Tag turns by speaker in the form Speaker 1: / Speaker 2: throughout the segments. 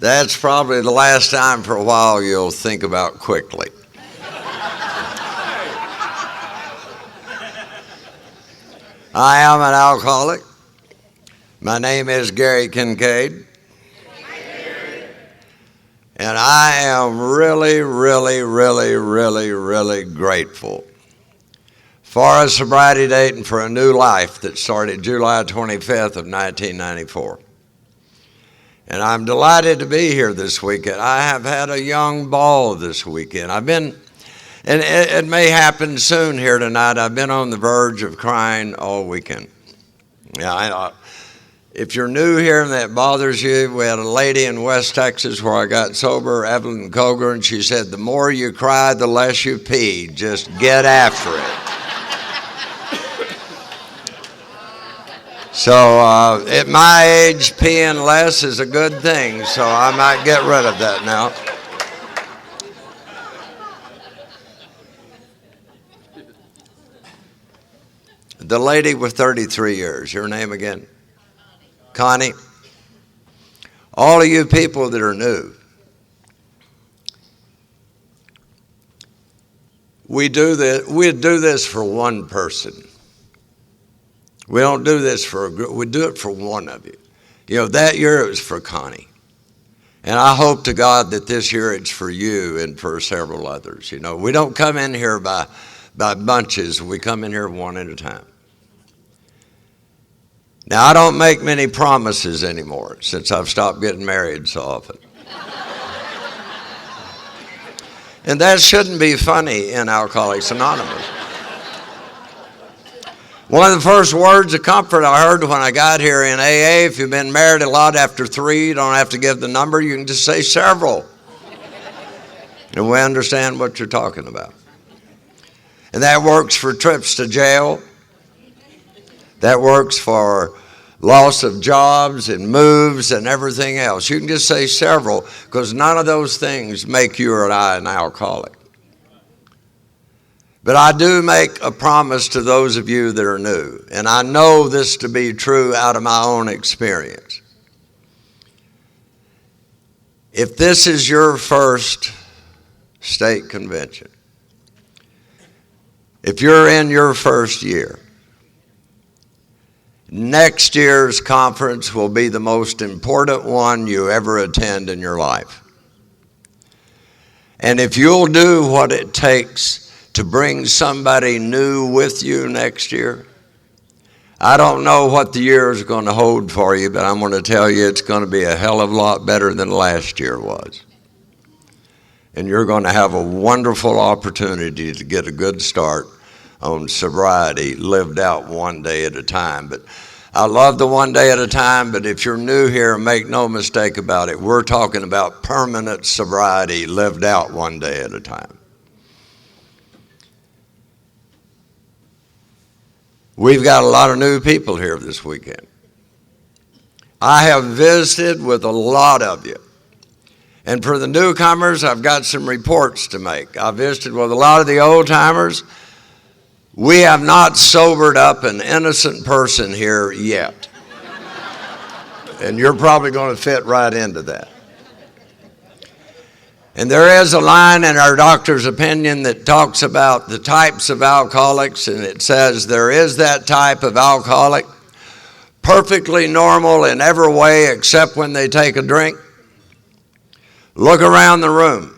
Speaker 1: That's probably the last time for a while you'll think about quickly. I am an alcoholic. My name is Gary Kincaid. And I am really, really, really, really, really grateful for a sobriety date and for a new life that started July 25th of 1994. And I'm delighted to be here this weekend. I have had a young ball this weekend. And it may happen soon here tonight, I've been on the verge of crying all weekend. Yeah, if you're new here and that bothers you, we had a lady in West Texas where I got sober, Evelyn Koger, and she said, the more you cry, the less you pee. Just get after it. So at my age, peeing less is a good thing, so I might get rid of that now. The lady with 33 years, your name again? Connie. All of you people that are new, we do this for one person. We don't do this for a group. We do it for one of you. You know, that year it was for Connie. And I hope to God that this year it's for you and for several others. You know, we don't come in here by bunches. We come in here one at a time. Now, I don't make many promises anymore since I've stopped getting married so often. And that shouldn't be funny in Alcoholics Anonymous. One of the first words of comfort I heard when I got here in AA, if you've been married a lot after 3, you don't have to give the number, you can just say several. And we understand what you're talking about. And that works for trips to jail. That works for loss of jobs and moves and everything else. You can just say several because none of those things make you or I an alcoholic. But I do make a promise to those of you that are new, and I know this to be true out of my own experience. If this is your first state convention, if you're in your first year, next year's conference will be the most important one you ever attend in your life. And if you'll do what it takes to bring somebody new with you next year, I don't know what the year is going to hold for you, but I'm going to tell you it's going to be a hell of a lot better than last year was. And you're going to have a wonderful opportunity to get a good start on sobriety lived out one day at a time. But I love the one day at a time, but if you're new here, make no mistake about it, we're talking about permanent sobriety lived out one day at a time. We've got a lot of new people here this weekend. I have visited with a lot of you. And for the newcomers, I've got some reports to make. I visited with a lot of the old timers. We have not sobered up an innocent person here yet. And you're probably going to fit right into that. And there is a line in our doctor's opinion that talks about the types of alcoholics, and it says there is that type of alcoholic, perfectly normal in every way except when they take a drink. Look around the room.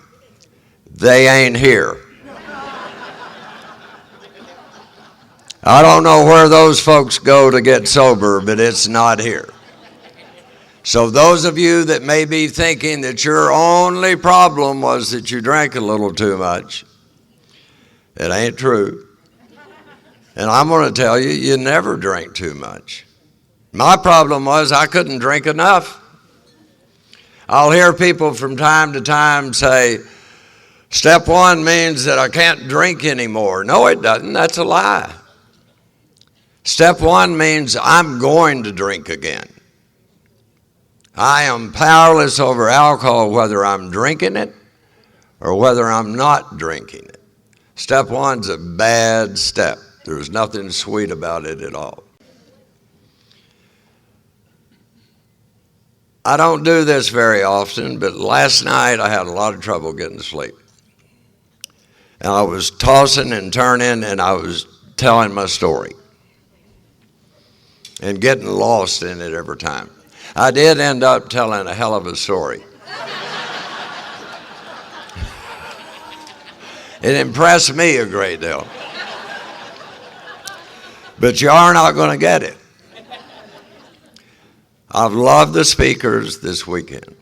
Speaker 1: They ain't here. I don't know where those folks go to get sober, but it's not here. So those of you that may be thinking that your only problem was that you drank a little too much, it ain't true. And I'm going to tell you, you never drank too much. My problem was I couldn't drink enough. I'll hear people from time to time say, step 1 means that I can't drink anymore. No, it doesn't. That's a lie. Step 1 means I'm going to drink again. I am powerless over alcohol whether I'm drinking it or whether I'm not drinking it. Step 1's a bad step. There's nothing sweet about it at all. I don't do this very often, but last night I had a lot of trouble getting to sleep. And I was tossing and turning, and I was telling my story and getting lost in it every time. I did end up telling a hell of a story. It impressed me a great deal. But you are not going to get it. I've loved the speakers this weekend.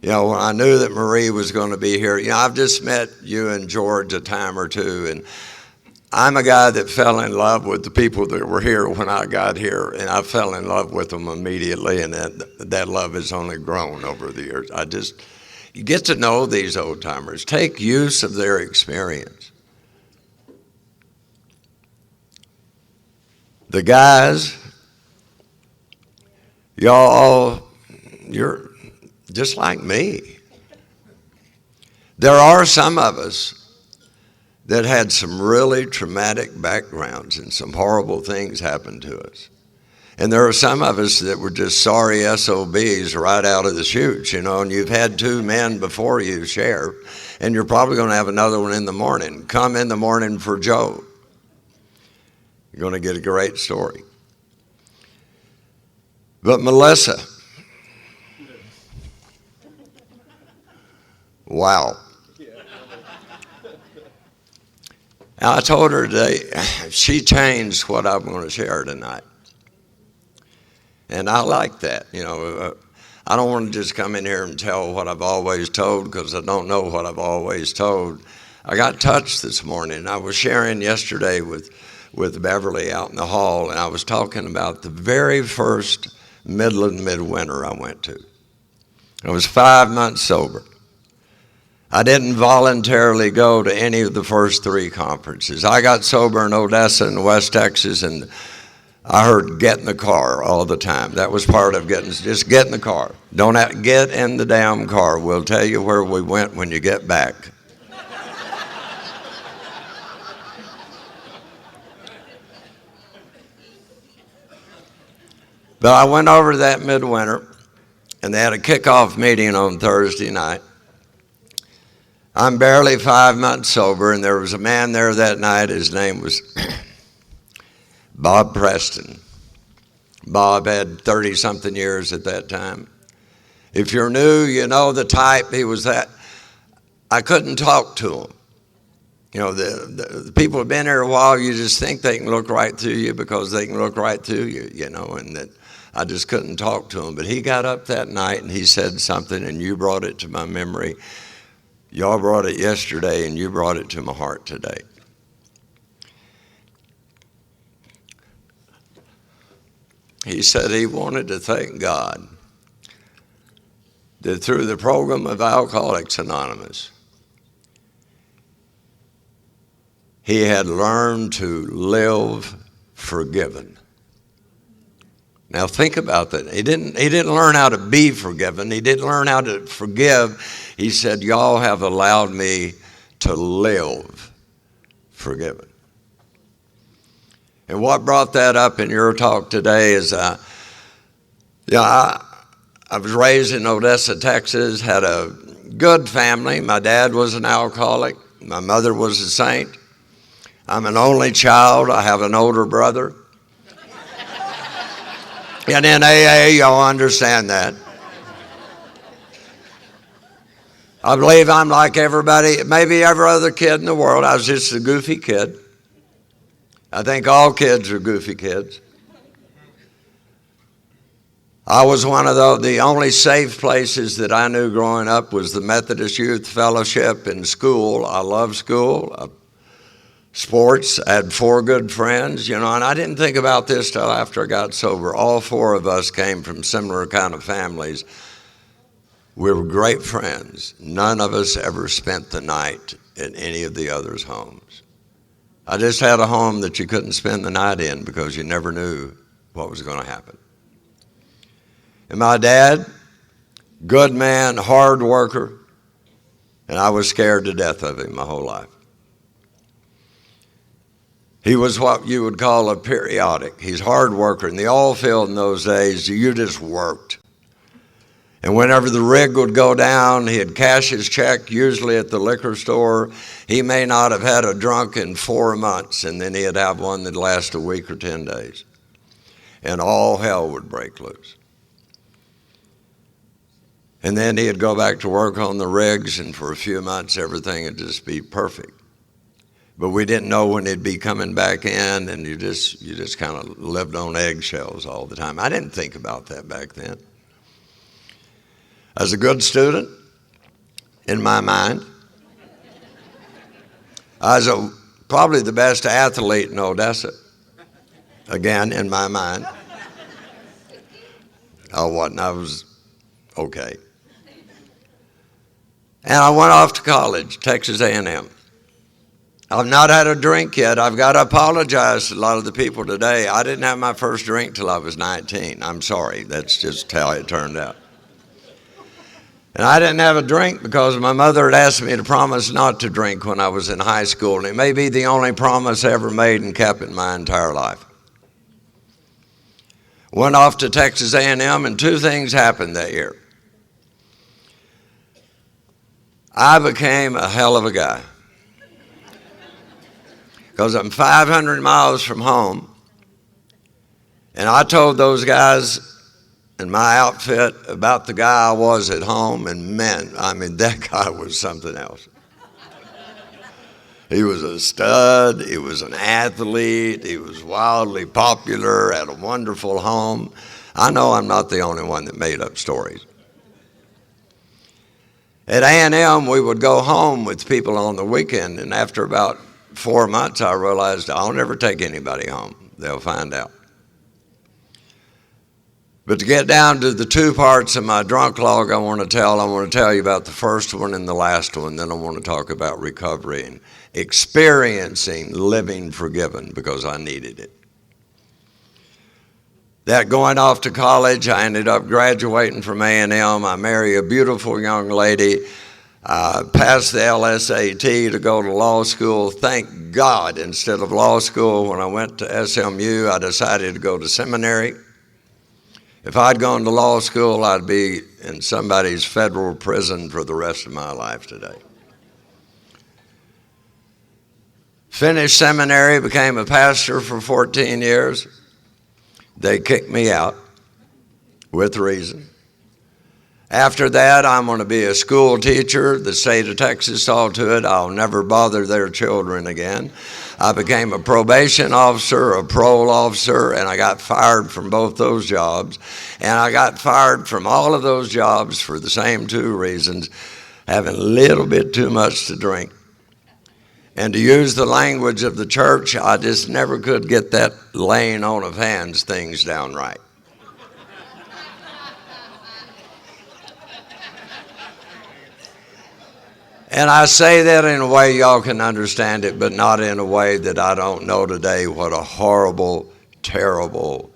Speaker 1: You know, when I knew that Marie was going to be here, you know, I've just met you and George a time or two, and I'm a guy that fell in love with the people that were here when I got here, and I fell in love with them immediately, and that love has only grown over the years. You get to know these old timers. Take use of their experience. The guys, y'all, you're just like me. There are some of us that had some really traumatic backgrounds and some horrible things happened to us. And there are some of us that were just sorry SOBs right out of the chute, you know, and you've had two men before you share, and you're probably going to have another one in the morning. Come in the morning for Joe. You're going to get a great story. But Melissa, wow. And I told her today, she changed what I'm going to share tonight. And I like that. You know, I don't want to just come in here and tell what I've always told, because I don't know what I've always told. I got touched this morning. I was sharing yesterday with Beverly out in the hall, and I was talking about the very first Midland Midwinter I went to. I was 5 months sober. I didn't voluntarily go to any of the first three conferences. I got sober in Odessa and West Texas, and I heard get in the car all the time. That was part of just get in the car. Don't have to get in the damn car. We'll tell you where we went when you get back. But I went over to that midwinter, and they had a kickoff meeting on Thursday night. I'm barely 5 months sober, and there was a man there that night. His name was Bob Preston. Bob had 30-something years at that time. If you're new, you know the type. He was that. I couldn't talk to him. You know, the people have been here a while, you just think they can look right through you because they can look right through you, you know, and that I just couldn't talk to him. But he got up that night and he said something, and you brought it to my memory. Y'all brought it yesterday, and you brought it to my heart today. He said he wanted to thank God that through the program of Alcoholics Anonymous, he had learned to live forgiven. Now think about that. He didn't learn how to be forgiven. He didn't learn how to forgive. He said, y'all have allowed me to live forgiven. And what brought that up in your talk today is, I was raised in Odessa, Texas, had a good family. My dad was an alcoholic. My mother was a saint. I'm an only child. I have an older brother. And in AA, y'all understand that. I believe I'm like everybody, maybe every other kid in the world. I was just a goofy kid. I think all kids are goofy kids. I was one of the only safe places that I knew growing up was the Methodist Youth Fellowship in school. I loved school. Sports, I had 4 good friends, you know, and I didn't think about this till after I got sober. All 4 of us came from similar kind of families. We were great friends. None of us ever spent the night in any of the others' homes. I just had a home that you couldn't spend the night in because you never knew what was going to happen. And my dad, good man, hard worker, and I was scared to death of him my whole life. He was what you would call a periodic. He's a hard worker. In the oil field in those days, you just worked. And whenever the rig would go down, he'd cash his check, usually at the liquor store. He may not have had a drunk in 4 months, and then he'd have one that'd last a week or 10 days. And all hell would break loose. And then he'd go back to work on the rigs, and for a few months, everything would just be perfect. But we didn't know when he'd be coming back in, and you just kind of lived on eggshells all the time. I didn't think about that back then. I was a good student in my mind. I was probably the best athlete in Odessa, again, in my mind. I wasn't. I was okay. And I went off to college, Texas A&M. I've not had a drink yet. I've got to apologize to a lot of the people today. I didn't have my first drink till I was 19. I'm sorry. That's just how it turned out. And I didn't have a drink because my mother had asked me to promise not to drink when I was in high school. And it may be the only promise I ever made and kept in my entire life. Went off to Texas A&M, and 2 things happened that year. I became a hell of a guy. Because I'm 500 miles from home, and I told those guys in my outfit about the guy I was at home, and man, I mean, that guy was something else. He was a stud, he was an athlete, he was wildly popular, had a wonderful home. I know I'm not the only one that made up stories. At A&M, we would go home with people on the weekend, and after about 4 months, I realized I'll never take anybody home. They'll find out. But to get down to the 2 parts of my drunk log I want to tell you about the first one and the last one. Then I want to talk about recovery and experiencing living forgiven, because I needed it. That going off to college, I ended up graduating from A&M. I married a beautiful young lady. Passed the LSAT to go to law school. Thank God, instead of law school, when I went to SMU, I decided to go to seminary. If I'd gone to law school, I'd be in somebody's federal prison for the rest of my life today. Finished seminary, became a pastor for 14 years. They kicked me out with reason. After that, I'm going to be a school teacher. The state of Texas saw to it I'll never bother their children again. I became a probation officer, a parole officer, and I got fired from both those jobs. And I got fired from all of those jobs for the same 2 reasons: having a little bit too much to drink. And to use the language of the church, I just never could get that laying on of hands things down right. And I say that in a way y'all can understand it, but not in a way that I don't know today what a horrible, terrible,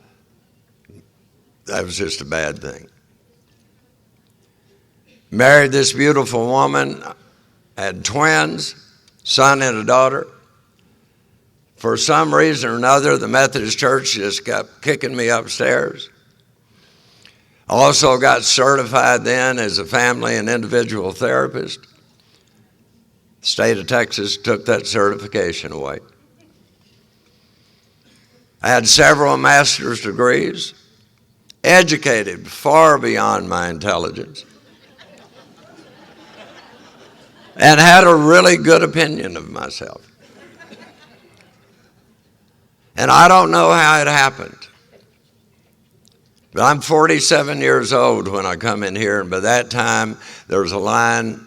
Speaker 1: that was just a bad thing. Married this beautiful woman, had twins, son and a daughter. For some reason or another, the Methodist Church just kept kicking me upstairs. I also got certified then as a family and individual therapist. The state of Texas took that certification away. I had several master's degrees, educated far beyond my intelligence, and had a really good opinion of myself. And I don't know how it happened, but I'm 47 years old when I come in here, and by that time there was a line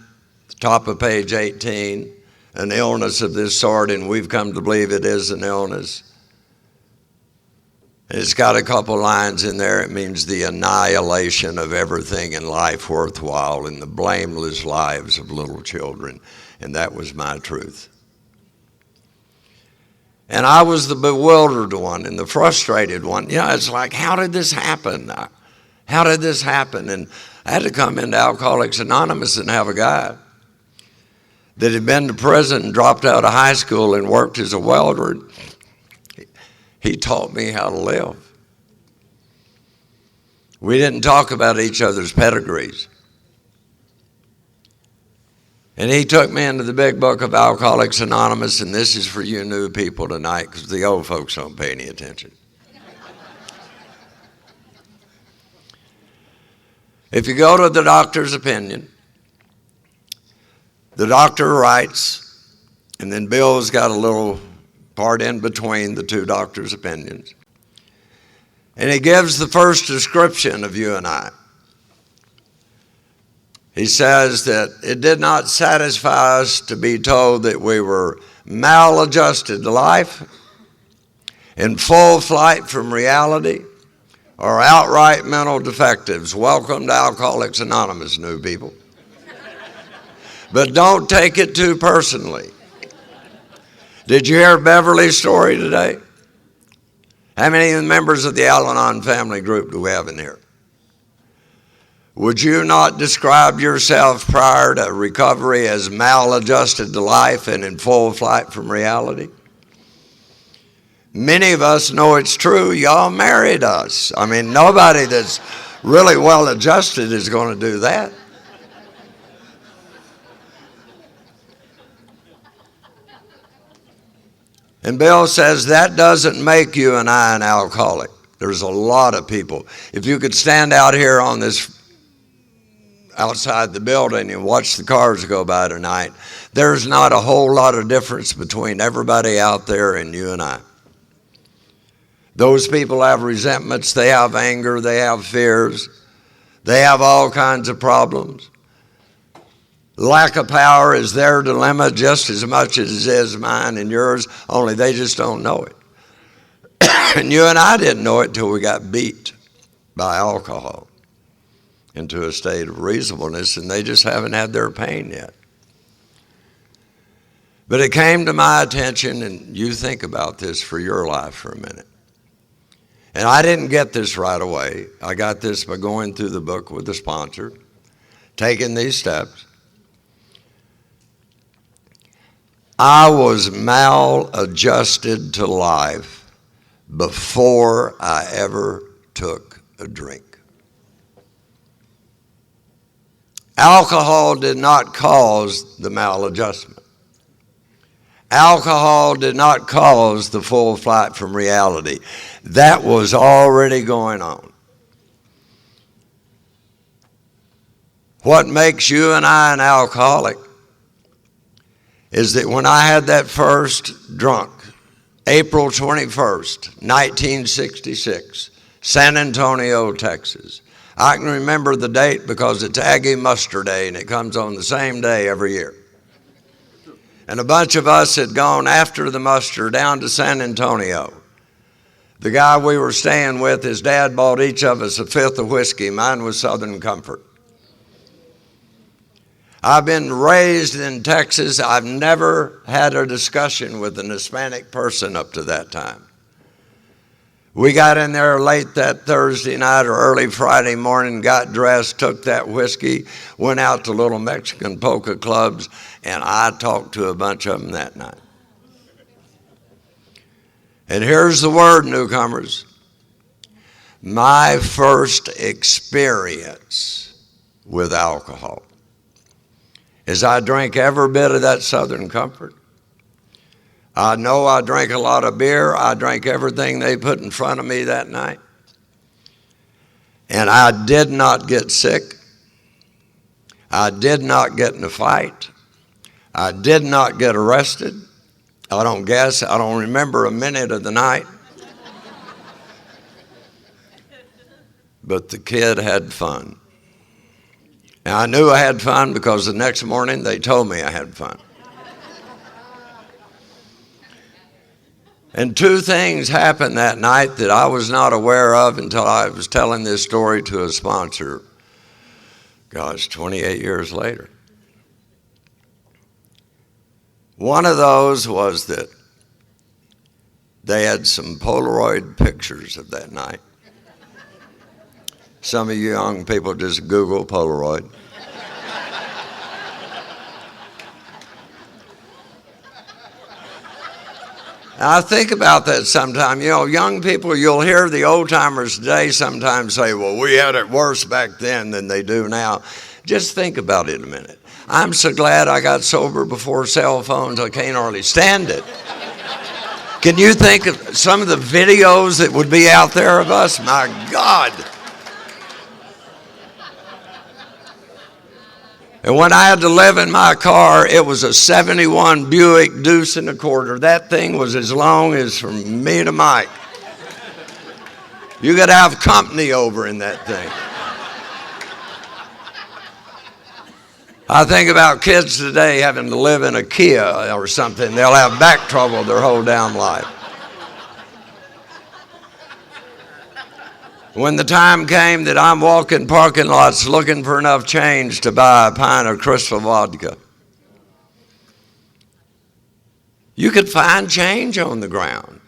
Speaker 1: top of page 18, an illness of this sort, and we've come to believe it is an illness. And it's got a couple lines in there. It means the annihilation of everything in life worthwhile and the blameless lives of little children. And that was my truth. And I was the bewildered one and the frustrated one. You know, it's like, how did this happen? How did this happen? And I had to come into Alcoholics Anonymous and have a guy that had been to prison, dropped out of high school, and worked as a welder. He taught me how to live. We didn't talk about each other's pedigrees. And he took me into the big book of Alcoholics Anonymous, and this is for you new people tonight because the old folks don't pay any attention. If you go to the doctor's opinion, the doctor writes, and then Bill's got a little part in between the two doctors' opinions. And he gives the first description of you and I. He says that it did not satisfy us to be told that we were maladjusted to life, in full flight from reality, or outright mental defectives. Welcome to Alcoholics Anonymous, new people. But don't take it too personally. Did you hear Beverly's story today? How many members of the Al-Anon family group do we have in here? Would you not describe yourself prior to recovery as maladjusted to life and in full flight from reality? Many of us know it's true. Y'all married us. I mean, nobody that's really well adjusted is going to do that. And Bill says that doesn't make you and I an alcoholic. There's a lot of people. If you could stand out here on this outside the building and watch the cars go by tonight, there's not a whole lot of difference between everybody out there and you and I. Those people have resentments, they have anger, they have fears, they have all kinds of problems. Lack of power is their dilemma just as much as it is mine and yours, only they just don't know it. And you and I didn't know it till we got beat by alcohol into a state of reasonableness, and they just haven't had their pain yet. But it came to my attention, and you think about this for your life for a minute. And I didn't get this right away. I got this by going through the book with the sponsor, taking these steps. I was maladjusted to life before I ever took a drink. Alcohol did not cause the maladjustment. Alcohol did not cause the full flight from reality. That was already going on. What makes you and I an alcoholic is that when I had that first drunk, April 21st, 1966, San Antonio, Texas. I can remember the date because it's Aggie Muster Day, and it comes on the same day every year. And a bunch of us had gone after the muster down to San Antonio. The guy we were staying with, his dad bought each of us a fifth of whiskey. Mine was Southern Comfort. I've been raised in Texas. I've never had a discussion with an Hispanic person up to that time. We got in there late that Thursday night or early Friday morning, got dressed, took that whiskey, went out to little Mexican polka clubs, and I talked to a bunch of them that night. And here's the word, newcomers. My first experience with alcohol is I drank every bit of that Southern Comfort. I know I drank a lot of beer. I drank everything they put in front of me that night. And I did not get sick. I did not get in a fight. I did not get arrested. I don't remember a minute of the night. But the kid had fun. And I knew I had fun because the next morning they told me I had fun. And two things happened that night that I was not aware of until I was telling this story to a sponsor, 28 years later. One of those was that they had some Polaroid pictures of that night. Some of you young people just Google Polaroid. I think about that sometime. You know, young people, you'll hear the old timers today sometimes say, well, we had it worse back then than they do now. Just think about it a minute. I'm so glad I got sober before cell phones. I can't hardly stand it. Can you think of some of the videos that would be out there of us? My God. And when I had to live in my car, it was a 71 Buick Deuce and a quarter. That thing was as long as from me to Mike. You got to have company over in that thing. I think about kids today having to live in a Kia or something. They'll have back trouble their whole damn life. When the time came that I'm walking parking lots looking for enough change to buy a pint of Crystal vodka, you could find change on the ground.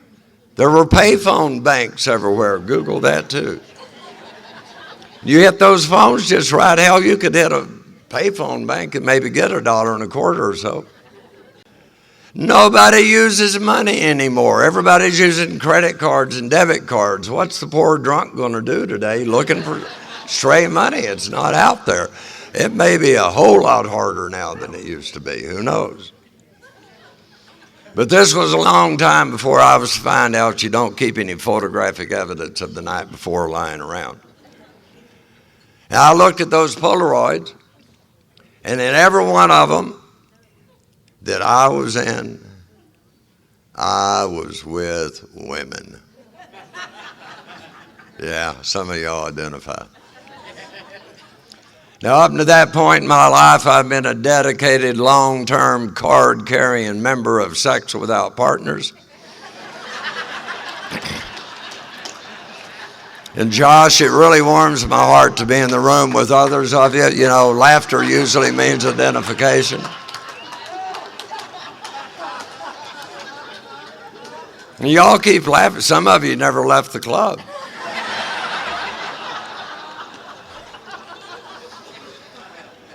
Speaker 1: There were payphone banks everywhere. Google that too. You hit those phones just right, hell, you could hit a payphone bank and maybe get $1.25 or so. Nobody uses money anymore. Everybody's using credit cards and debit cards. What's the poor drunk going to do today looking for stray money? It's not out there. It may be a whole lot harder now than it used to be. Who knows? But this was a long time before I was to find out you don't keep any photographic evidence of the night before lying around. And I looked at those Polaroids, and in every one of them that I was in, I was with women. Yeah, some of y'all identify. Now, up to that point in my life, I've been a dedicated, long-term, card-carrying member of Sex Without Partners. And Josh, it really warms my heart to be in the room with others of you. You know, laughter usually means identification. And y'all keep laughing. Some of you never left the club.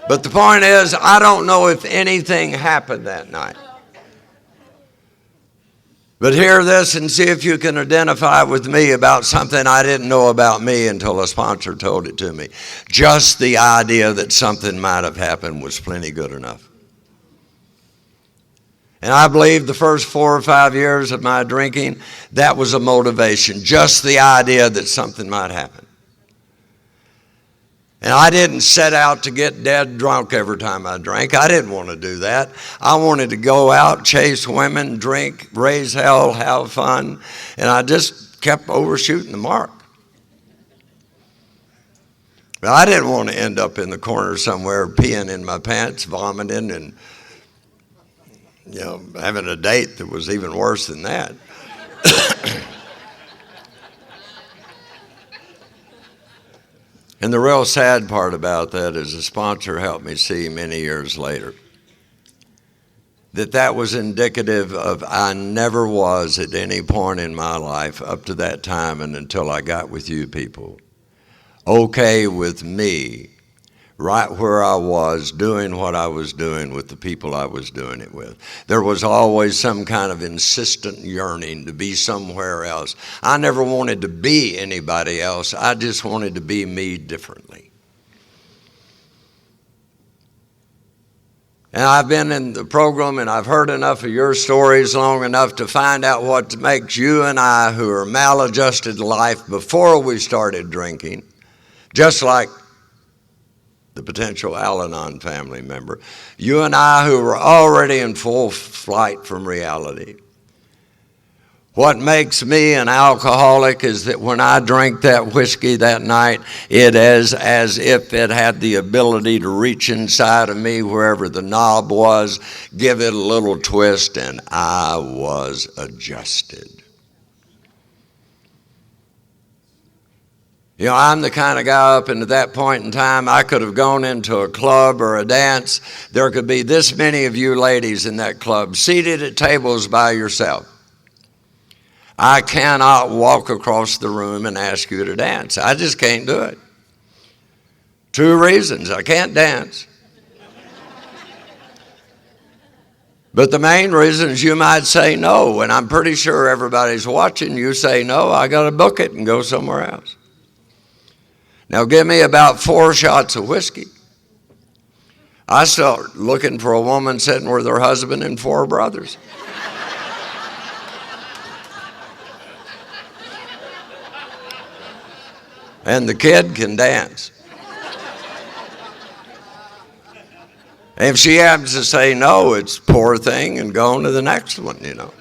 Speaker 1: But the point is, I don't know if anything happened that night. But hear this and see if you can identify with me about something I didn't know about me until a sponsor told it to me. Just the idea that something might have happened was plenty good enough. And I believe the first 4 or 5 years of my drinking, that was a motivation. Just the idea that something might happen. And I didn't set out to get dead drunk every time I drank. I didn't want to do that. I wanted to go out, chase women, drink, raise hell, have fun. And I just kept overshooting the mark. But I didn't want to end up in the corner somewhere peeing in my pants, vomiting, and having a date that was even worse than that. And the real sad part about that is the sponsor helped me see many years later that was indicative of I never was at any point in my life up to that time and until I got with you people okay with me right where I was doing what I was doing with the people I was doing it with. There was always some kind of insistent yearning to be somewhere else. I never wanted to be anybody else. I just wanted to be me differently. And I've been in the program and I've heard enough of your stories long enough to find out what makes you and I, who are maladjusted to life before we started drinking, just like the potential Al-Anon family member, you and I who were already in full flight from reality. What makes me an alcoholic is that when I drink that whiskey that night, it is as if it had the ability to reach inside of me wherever the knob was, give it a little twist, and I was adjusted. You know, I'm the kind of guy up into that point in time, I could have gone into a club or a dance. There could be this many of you ladies in that club seated at tables by yourself. I cannot walk across the room and ask you to dance. I just can't do it. 2 reasons. I can't dance. But the main reason is you might say no, and I'm pretty sure everybody's watching. You say no, I got to book it and go somewhere else. Now give me about 4 shots of whiskey. I start looking for a woman sitting with her husband and 4 brothers. And the kid can dance. If she happens to say no, it's poor thing and go on to the next one, you know.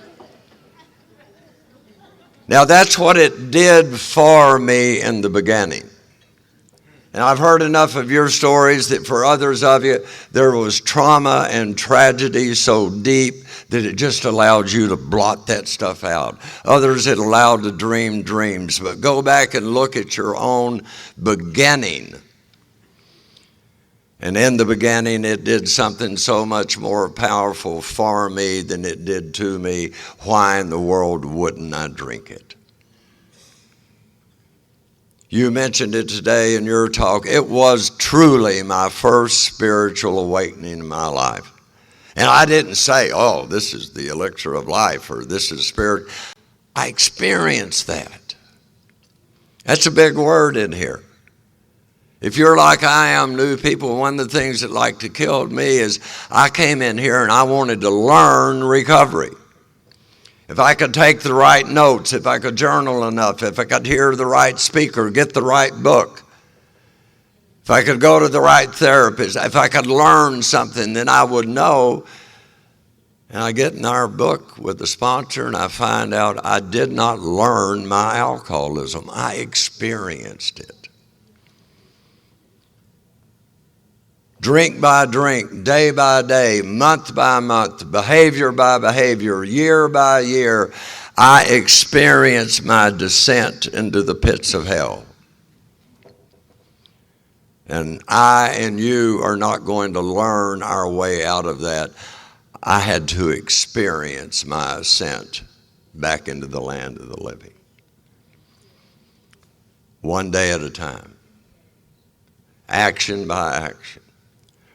Speaker 1: Now that's what it did for me in the beginning. And I've heard enough of your stories that for others of you, there was trauma and tragedy so deep that it just allowed you to blot that stuff out. Others it allowed to dream dreams. But go back and look at your own beginning. And in the beginning, it did something so much more powerful for me than it did to me. Why in the world wouldn't I drink it? You mentioned it today in your talk. It was truly my first spiritual awakening in my life. And I didn't say, oh, this is the elixir of life or this is spirit. I experienced that. That's a big word in here. If you're like I am, new people, one of the things that like to kill me is I came in here and I wanted to learn recovery. If I could take the right notes, if I could journal enough, if I could hear the right speaker, get the right book, if I could go to the right therapist, if I could learn something, then I would know. And I get in our book with the sponsor and I find out I did not learn my alcoholism. I experienced it. Drink by drink, day by day, month by month, behavior by behavior, year by year, I experienced my descent into the pits of hell. And I and you are not going to learn our way out of that. I had to experience my ascent back into the land of the living. One day at a time, action by action.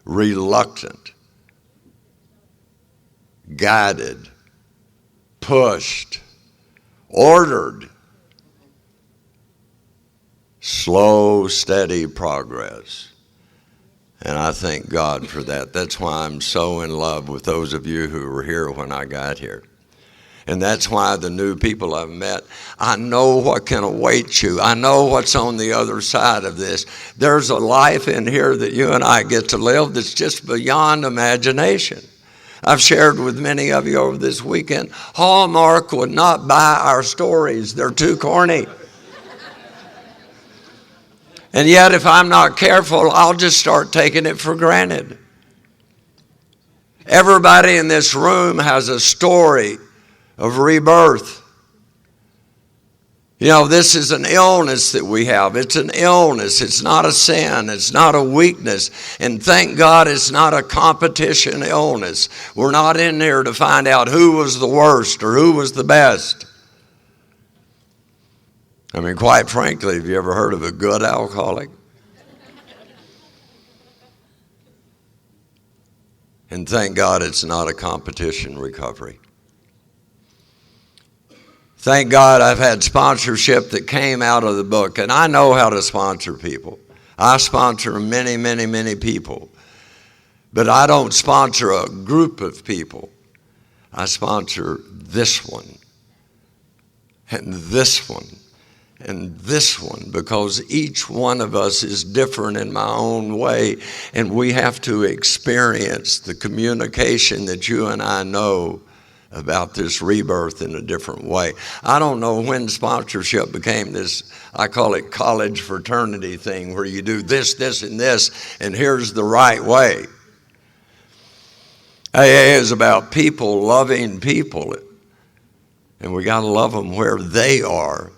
Speaker 1: Reluctant, guided, pushed, ordered, slow, steady progress. And I thank God for that. That's why I'm so in love with those of you who were here when I got here. And that's why the new people I've met, I know what can await you. I know what's on the other side of this. There's a life in here that you and I get to live that's just beyond imagination. I've shared with many of you over this weekend, Hallmark would not buy our stories. They're too corny. And yet, if I'm not careful, I'll just start taking it for granted. Everybody in this room has a story of rebirth. You know, this is an illness that we have. It's an illness. It's not a sin. It's not a weakness. And thank God it's not a competition illness. We're not in there to find out who was the worst or who was the best. I mean, quite frankly, have you ever heard of a good alcoholic? And thank God it's not a competition recovery. Thank God I've had sponsorship that came out of the book, and I know how to sponsor people. I sponsor many, many, many people. But I don't sponsor a group of people. I sponsor this one, and this one, and this one, because each one of us is different in my own way, and we have to experience the communication that you and I know about this rebirth in a different way. I don't know when sponsorship became this, I call it college fraternity thing, where you do this, this, and this, and here's the right way. AA is about people loving people, and we got to love them where they are.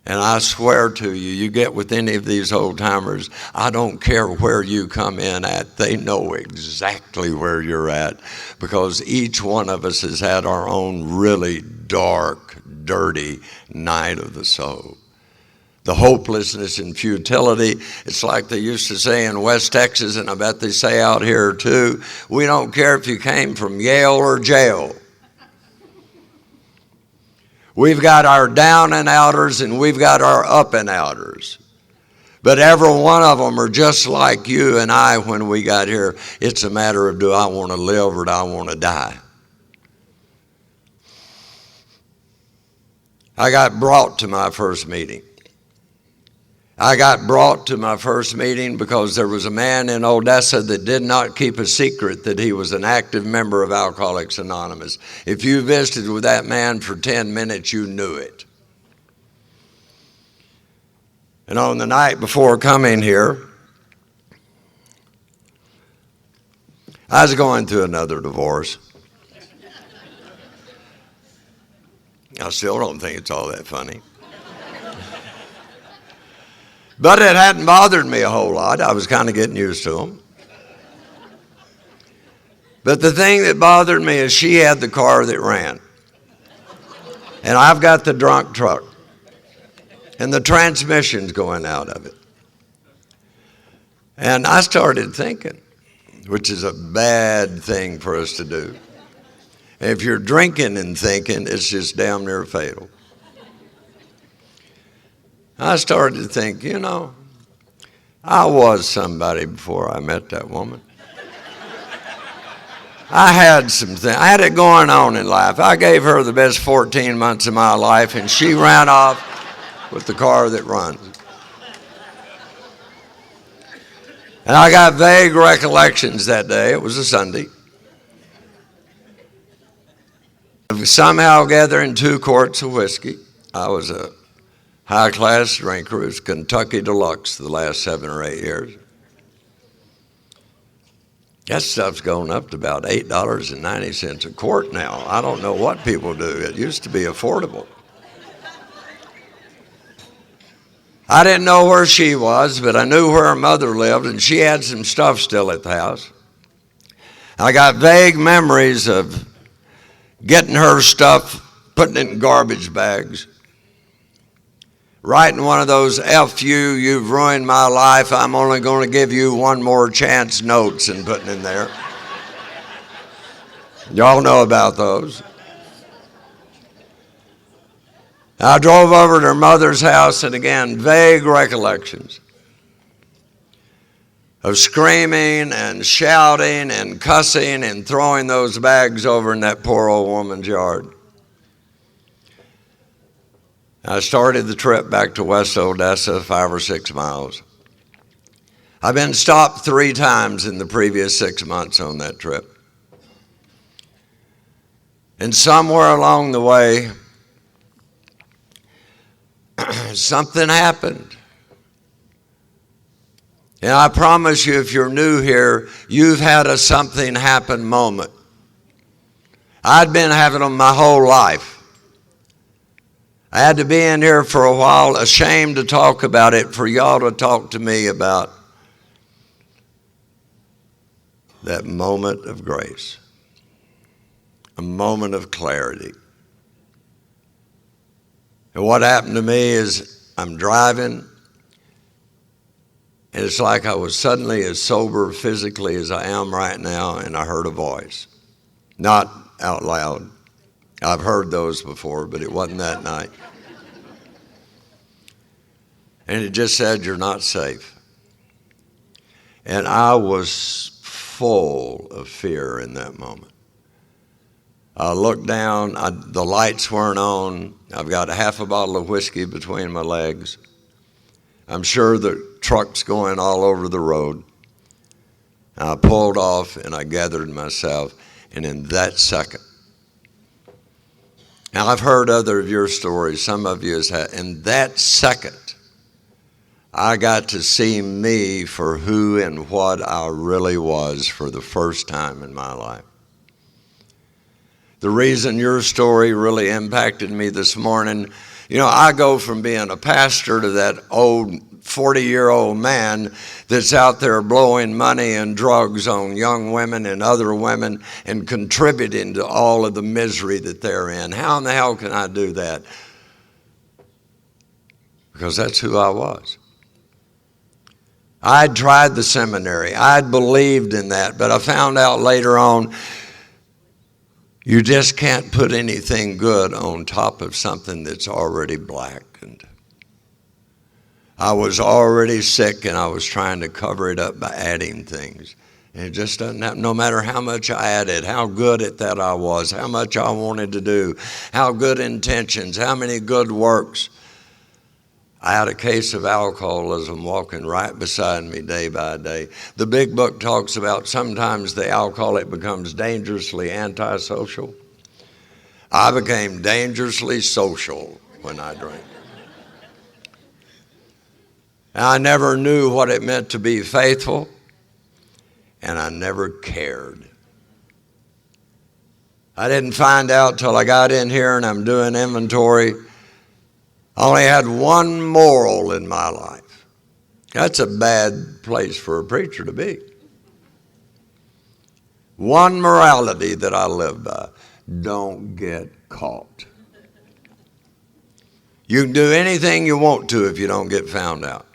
Speaker 1: And I swear to you, you get with any of these old timers, I don't care where you come in at, they know exactly where you're at, because each one of us has had our own really dark, dirty night of the soul. the hopelessness and futility. It's like they used to say in West Texas, and I bet they say out here too, we don't care if you came from Yale or jail. We've got our down and outers and we've got our up and outers. But every one of them are just like you and I when we got here. It's a matter of, do I want to live or do I want to die? I got brought to my first meeting. I got brought to my first meeting because there was a man in Odessa that did not keep a secret that he was an active member of Alcoholics Anonymous. If you visited with that man for 10 minutes, you knew it. And on the night before coming here, I was going through another divorce. I still don't think it's all that funny. But it hadn't bothered me a whole lot. I was kind of getting used to them. But the thing that bothered me is she had the car that ran. And I've got the drunk truck. And the transmission's going out of it. And I started thinking, which is a bad thing for us to do. If you're drinking and thinking, it's just damn near fatal. I started to think, I was somebody before I met that woman. I had some things. I had it going on in life. I gave her the best 14 months of my life, and she ran off with the car that runs. And I got vague recollections that day. It was a Sunday. Somehow gathering 2 quarts of whiskey. I was a high-class drinker. It was Kentucky Deluxe the last 7 or 8 years. That stuff's gone up to about $8.90 a quart now. I don't know what people do. It used to be affordable. I didn't know where she was, but I knew where her mother lived, and she had some stuff still at the house. I got vague memories of getting her stuff, putting it in garbage bags, writing one of those F you've ruined my life, I'm only going to give you one more chance notes and putting in there. Y'all know about those. I drove over to her mother's house, and again, vague recollections of screaming and shouting and cussing and throwing those bags over in that poor old woman's yard. I started the trip back to West Odessa, 5 or 6 miles. I've been stopped 3 times in the previous 6 months on that trip. And somewhere along the way, something happened. And I promise you, if you're new here, you've had a something happen moment. I'd been having them my whole life. I had to be in here for a while, ashamed to talk about it, for y'all to talk to me about that moment of grace, a moment of clarity. And what happened to me is I'm driving, and it's like I was suddenly as sober physically as I am right now, and I heard a voice. Not out loud. I've heard those before, but it wasn't that night. And it just said, "You're not safe." And I was full of fear in that moment. I looked down, the lights weren't on. I've got a half a bottle of whiskey between my legs. I'm sure the truck's going all over the road. I pulled off and I gathered myself, and in that second, now I've heard other of your stories, some of you has had, in that second, I got to see me for who and what I really was for the first time in my life. The reason your story really impacted me this morning, I go from being a pastor to that old 40-year-old man that's out there blowing money and drugs on young women and other women and contributing to all of the misery that they're in. How in the hell can I do that? because that's who I was. I'd tried the seminary. I'd believed in that, but I found out later on you just can't put anything good on top of something that's already blackened. I was already sick, and I was trying to cover it up by adding things. And it just doesn't happen. No matter how much I added, how good at that I was, how much I wanted to do, how good intentions, how many good works. I had a case of alcoholism walking right beside me day by day. The big book talks about sometimes the alcoholic becomes dangerously antisocial. I became dangerously social when I drank. And I never knew what it meant to be faithful, and I never cared. I didn't find out till I got in here and I'm doing inventory. I only had one moral in my life. That's a bad place for a preacher to be. One morality that I live by: don't get caught. You can do anything you want to if you don't get found out.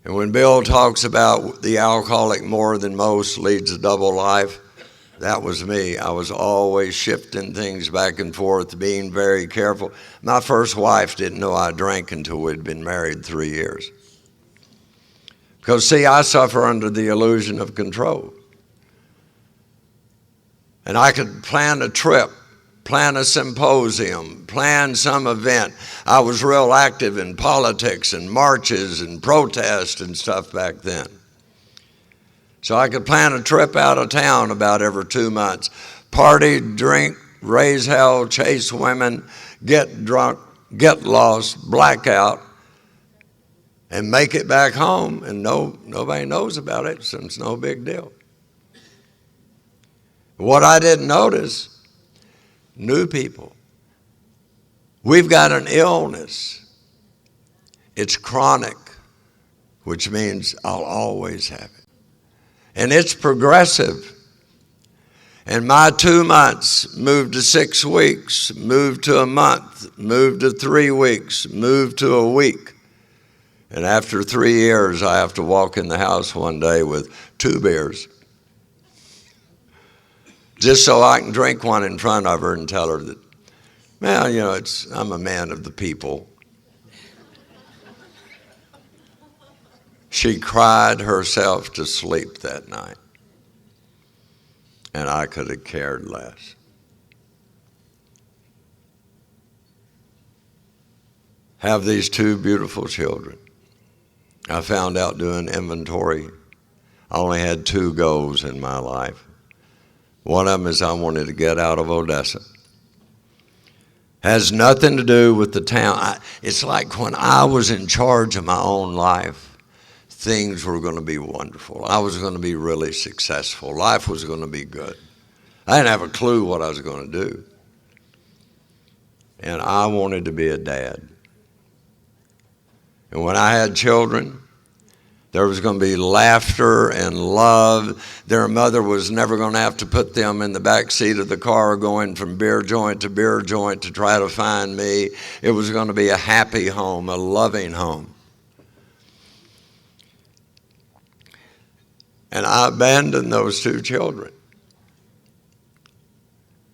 Speaker 1: And when Bill talks about the alcoholic more than most leads a double life, that was me. I was always shifting things back and forth, being very careful. My first wife didn't know I drank until we'd been married 3 years. Because, see, I suffer under the illusion of control. And I could plan a trip, plan a symposium, plan some event. I was real active in politics and marches and protests and stuff back then. So I could plan a trip out of town about every 2 months. Party, drink, raise hell, chase women, get drunk, get lost, blackout, and make it back home, and nobody knows about it, so it's no big deal. What I didn't notice, new people. We've got an illness. It's chronic, which means I'll always have it. And it's progressive. And my 2 months moved to 6 weeks, moved to a month, moved to 3 weeks, moved to a week. And after 3 years, I have to walk in the house one day with 2 beers, just so I can drink one in front of her and tell her that, well, you know, I'm a man of the people. She cried herself to sleep that night, and I could have cared less. Have these 2 beautiful children. I found out doing inventory, I only had 2 goals in my life. One of them is I wanted to get out of Odessa. Has nothing to do with the town. It's like when I was in charge of my own life, things were going to be wonderful. I was going to be really successful. Life was going to be good. I didn't have a clue what I was going to do. And I wanted to be a dad. And when I had children, there was going to be laughter and love. Their mother was never going to have to put them in the back seat of the car going from beer joint to beer joint to try to find me. It was going to be a happy home, a loving home. And I abandoned those 2 children.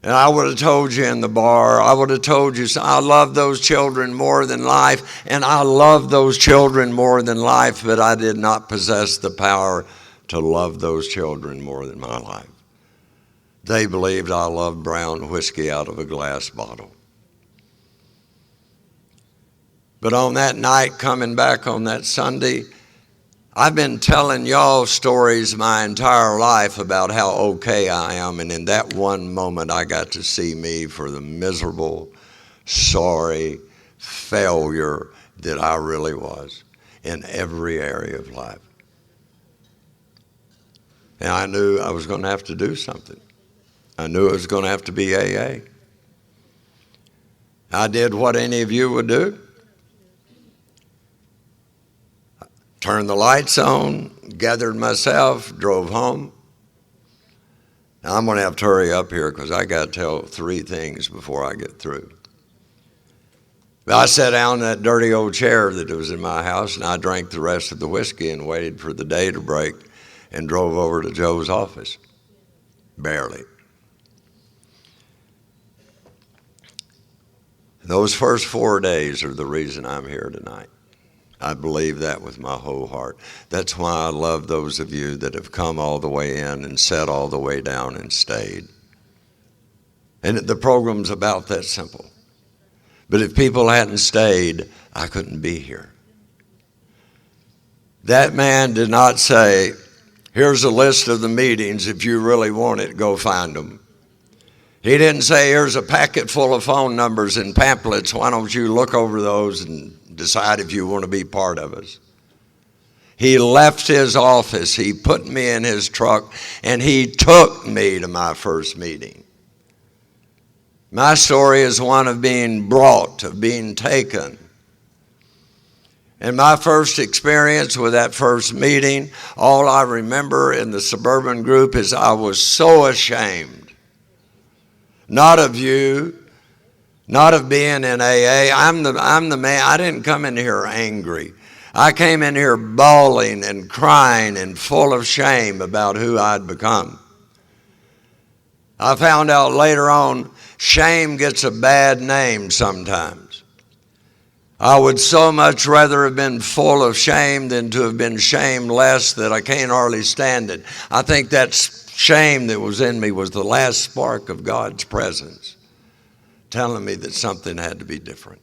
Speaker 1: And I would have told you in the bar, I would have told you, I love those children more than life, and I love those children more than life, but I did not possess the power to love those children more than my life. They believed I loved brown whiskey out of a glass bottle. But on that night, coming back on that Sunday, I've been telling y'all stories my entire life about how okay I am, and in that one moment I got to see me for the miserable, sorry failure that I really was in every area of life. And I knew I was going to have to do something. I knew it was going to have to be AA. I did what any of you would do. Turned the lights on, gathered myself, drove home. Now, I'm going to have to hurry up here because I got to tell 3 things before I get through. I sat down in that dirty old chair that was in my house, and I drank the rest of the whiskey and waited for the day to break and drove over to Joe's office. Barely. Those first 4 days are the reason I'm here tonight. I believe that with my whole heart. That's why I love those of you that have come all the way in and sat all the way down and stayed. And the program's about that simple. But if people hadn't stayed, I couldn't be here. That man did not say, here's a list of the meetings. If you really want it, go find them. He didn't say, here's a packet full of phone numbers and pamphlets. Why don't you look over those and decide if you want to be part of us? He left his office. He put me in his truck, and he took me to my first meeting. My story is one of being brought, of being taken. And my first experience with that first meeting, all I remember in the suburban group is I was so ashamed. Not of you, not of being in AA. I'm the man. I didn't come in here angry. I came in here bawling and crying and full of shame about who I'd become. I found out later on, shame gets a bad name sometimes. I would so much rather have been full of shame than to have been shameless that I can't hardly stand it. I think that shame that was in me was the last spark of God's presence telling me that something had to be different.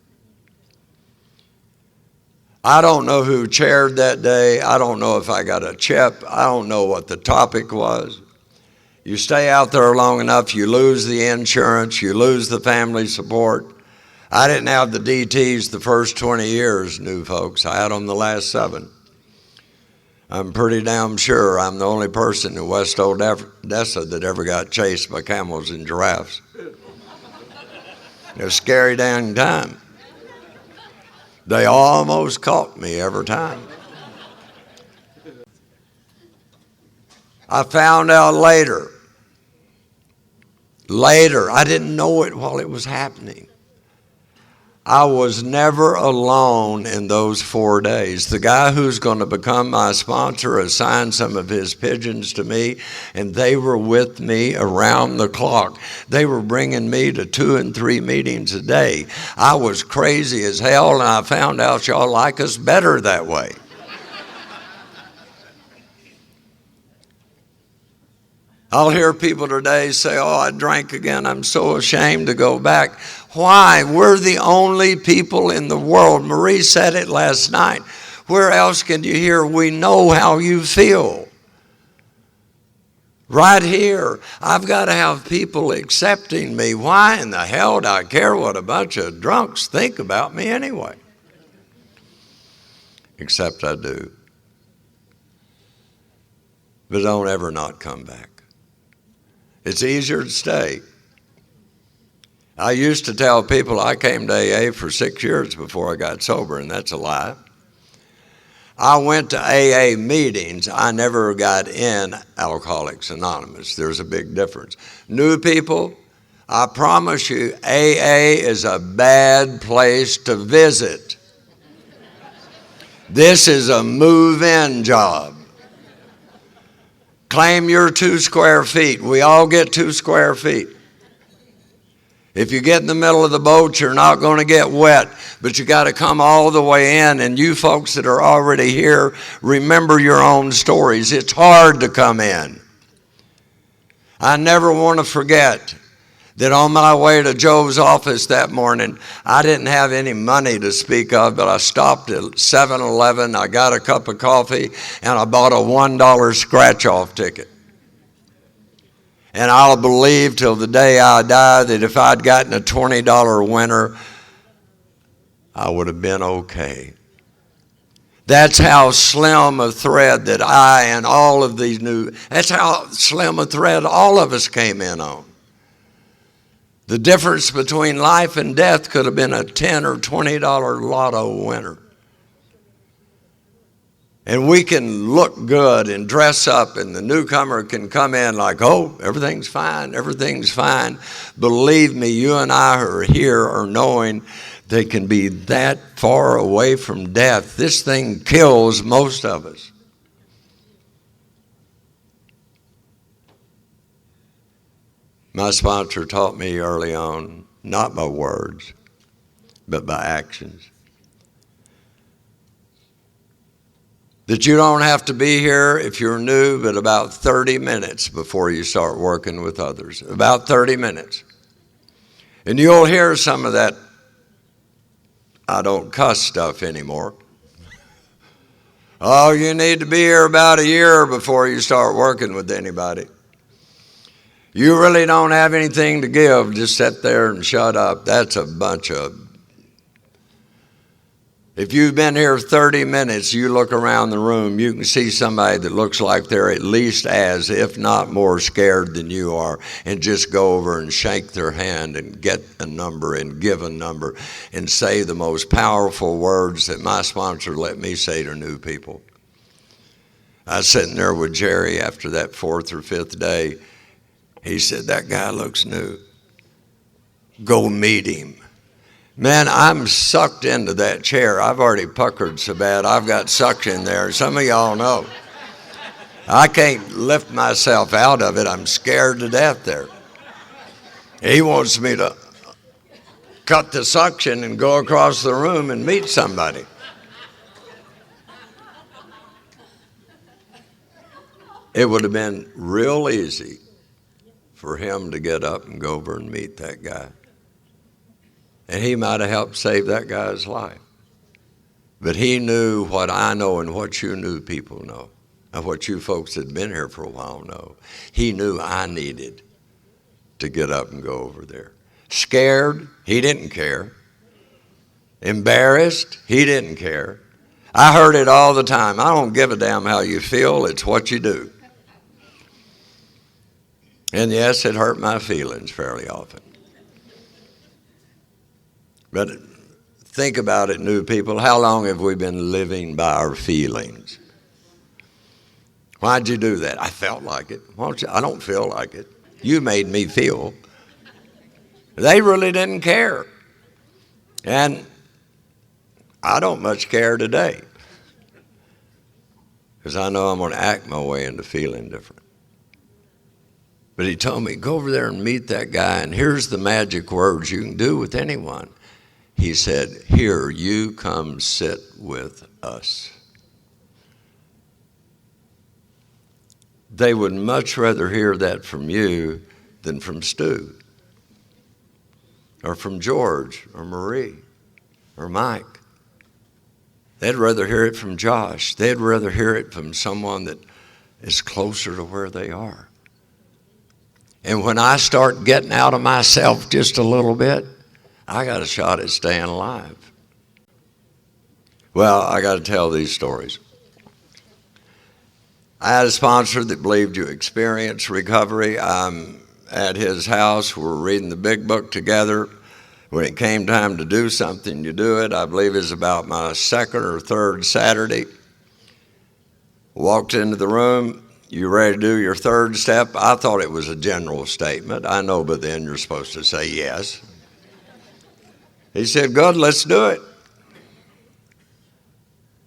Speaker 1: I don't know who chaired that day. I don't know if I got a chip. I don't know what the topic was. You stay out there long enough, you lose the insurance, you lose the family support. I didn't have the DTs the first 20 years, new folks. I had them the last 7. I'm pretty damn sure I'm the only person in West Odessa that ever got chased by camels and giraffes. It was a scary dang time. They almost caught me every time. I found out later, I didn't know it while it was happening. I was never alone in those 4 days. The guy who's going to become my sponsor assigned some of his pigeons to me, and they were with me around the clock. They were bringing me to 2 and 3 meetings a day. I was crazy as hell, and I found out y'all like us better that way. I'll hear people today say, oh, I drank again. I'm so ashamed to go back. Why? We're the only people in the world. Marie said it last night. Where else can you hear, we know how you feel? Right here. I've got to have people accepting me. Why in the hell do I care what a bunch of drunks think about me anyway? Except I do. But don't ever not come back. It's easier to stay. I used to tell people I came to AA for 6 years before I got sober, and that's a lie. I went to AA meetings. I never got in Alcoholics Anonymous. There's a big difference. New people, I promise you, AA is a bad place to visit. This is a move-in job. Claim your 2 square feet. We all get 2 square feet. If you get in the middle of the boat, you're not going to get wet, but you got to come all the way in. And you folks that are already here, remember your own stories. It's hard to come in. I never want to forget that on my way to Joe's office that morning, I didn't have any money to speak of, but I stopped at 7-Eleven, I got a cup of coffee, and I bought a $1 scratch-off ticket. And I'll believe till the day I die that if I'd gotten a $20 winner, I would have been okay. That's how slim a thread that I and all of these that's how slim a thread all of us came in on. The difference between life and death could have been a $10 or $20 lotto winner. And we can look good and dress up, and the newcomer can come in like, oh, everything's fine, everything. Believe me, you and I are here are knowing They can be that far away from death. This thing kills most of us. My sponsor taught me early on, not by words, but by actions, that you don't have to be here if you're new, but about 30 minutes before you start working with others. About 30 minutes. And you'll hear some of that I don't cuss stuff anymore. Oh, you need to be here about a year before you start working with anybody. You really don't have anything to give. Just sit there and shut up. That's a bunch of... If you've been here 30 minutes, you look around the room, you can see somebody that looks like they're at least as, if not more, scared than you are, and just go over and shake their hand and get a number and give a number and say the most powerful words that my sponsor let me say to new people. I was sitting there with Jerry after that 4th or 5th day. He said, that guy looks new. Go meet him. Man, I'm sucked into that chair. I've already puckered so bad, I've got suction there. Some of y'all know. I can't lift myself out of it. I'm scared to death there. He wants me to cut the suction and go across the room and meet somebody. It would have been real easy for him to get up and go over and meet that guy. And he might have helped save that guy's life. But he knew what I know and what you new people know, and what you folks that have been here for a while know. He knew I needed to get up and go over there. Scared, he didn't care. Embarrassed, he didn't care. I heard it all the time. I don't give a damn how you feel, it's what you do. And yes, it hurt my feelings fairly often. But think about it, new people. How long have we been living by our feelings? Why'd you do that? I felt like it. Why don't you? I don't feel like it. You made me feel. They really didn't care. And I don't much care today, because I know I'm going to act my way into feeling different. But he told me, go over there and meet that guy, and here's the magic words you can do with anyone. He said, here, you come sit with us. They would much rather hear that from you than from Stu, or from George, or Marie, or Mike. They'd rather hear it from Josh. They'd rather hear it from someone that is closer to where they are. And when I start getting out of myself just a little bit, I got a shot at staying alive. Well, I got to tell these stories. I had a sponsor that believed you experience recovery. I'm at his house. We're reading the big book together. When it came time to do something, you do it. I believe it's about my 2nd or 3rd Saturday. Walked into the room. You ready to do your 3rd step? I thought it was a general statement. I know, but then you're supposed to say yes. He said, good, let's do it.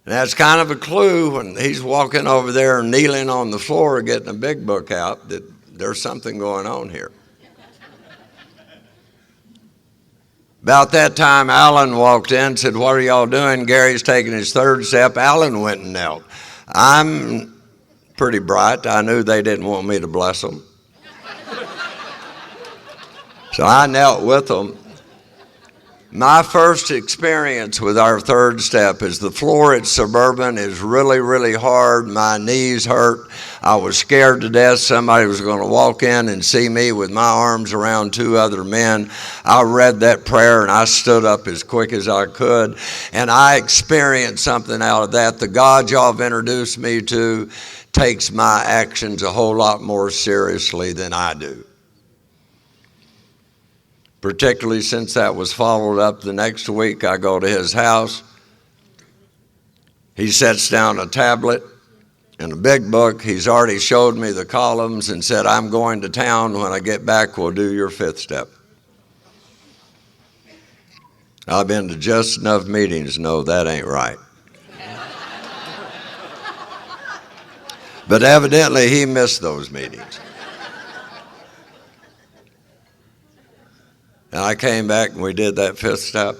Speaker 1: And that's kind of a clue when he's walking over there and kneeling on the floor getting a big book out that there's something going on here. About that time, Alan walked in and said, what are y'all doing? Gary's taking his 3rd step. Alan went and knelt. I'm pretty bright. I knew they didn't want me to bless them. So I knelt with them. My first experience with our 3rd step is the floor at Suburban is really, really hard. My knees hurt. I was scared to death somebody was going to walk in and see me with my arms around 2 other men. I read that prayer and I stood up as quick as I could, and I experienced something out of that. The God y'all have introduced me to takes my actions a whole lot more seriously than I do. Particularly since that was followed up the next week, I go to his house. He sets down a tablet and a big book. He's already showed me the columns and said, I'm going to town. When I get back, we'll do your 5th step. I've been to just enough meetings to know that ain't right. But evidently he missed those meetings. And I came back and we did that fifth step.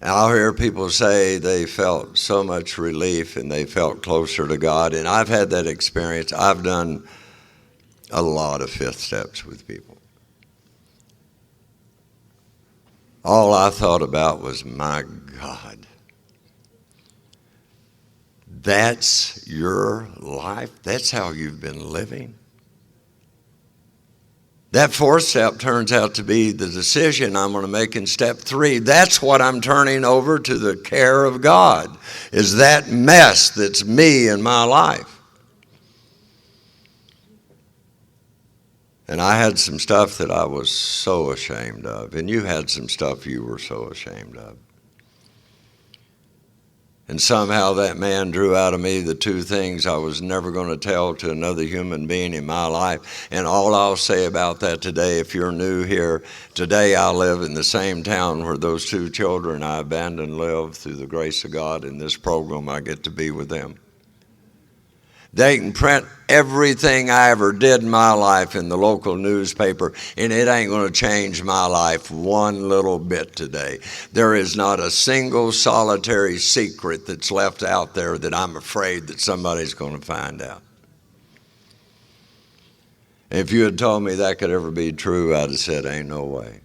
Speaker 1: And I'll hear people say they felt so much relief and they felt closer to God. And I've had that experience. I've done a lot of fifth steps with people. All I thought about was, my God, that's your life? That's how you've been living? That fourth step turns out to be the decision I'm going to make in step 3. That's what I'm turning over to the care of God, is that mess that's me in my life. And I had some stuff that I was so ashamed of, and you had some stuff you were so ashamed of. And somehow that man drew out of me the 2 things I was never going to tell to another human being in my life. And all I'll say about that today, if you're new here, today I live in the same town where those 2 children I abandoned live. Through the grace of God in this program, I get to be with them. They can print everything I ever did in my life in the local newspaper, and it ain't going to change my life one little bit today. There is not a single solitary secret that's left out there that I'm afraid that somebody's going to find out. If you had told me that could ever be true, I'd have said, ain't no way.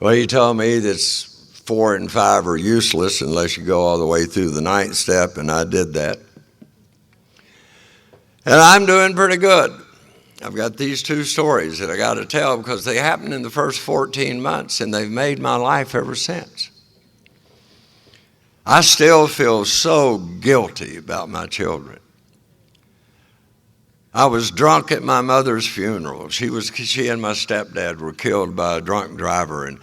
Speaker 1: Well, you told me that's 4 and 5 are useless unless you go all the way through the 9th step, and I did that. And I'm doing pretty good. I've got these 2 stories that I got to tell because they happened in the first 14 months, and they've made my life ever since. I still feel so guilty about my children. I was drunk at my mother's funeral. She and my stepdad were killed by a drunk driver, and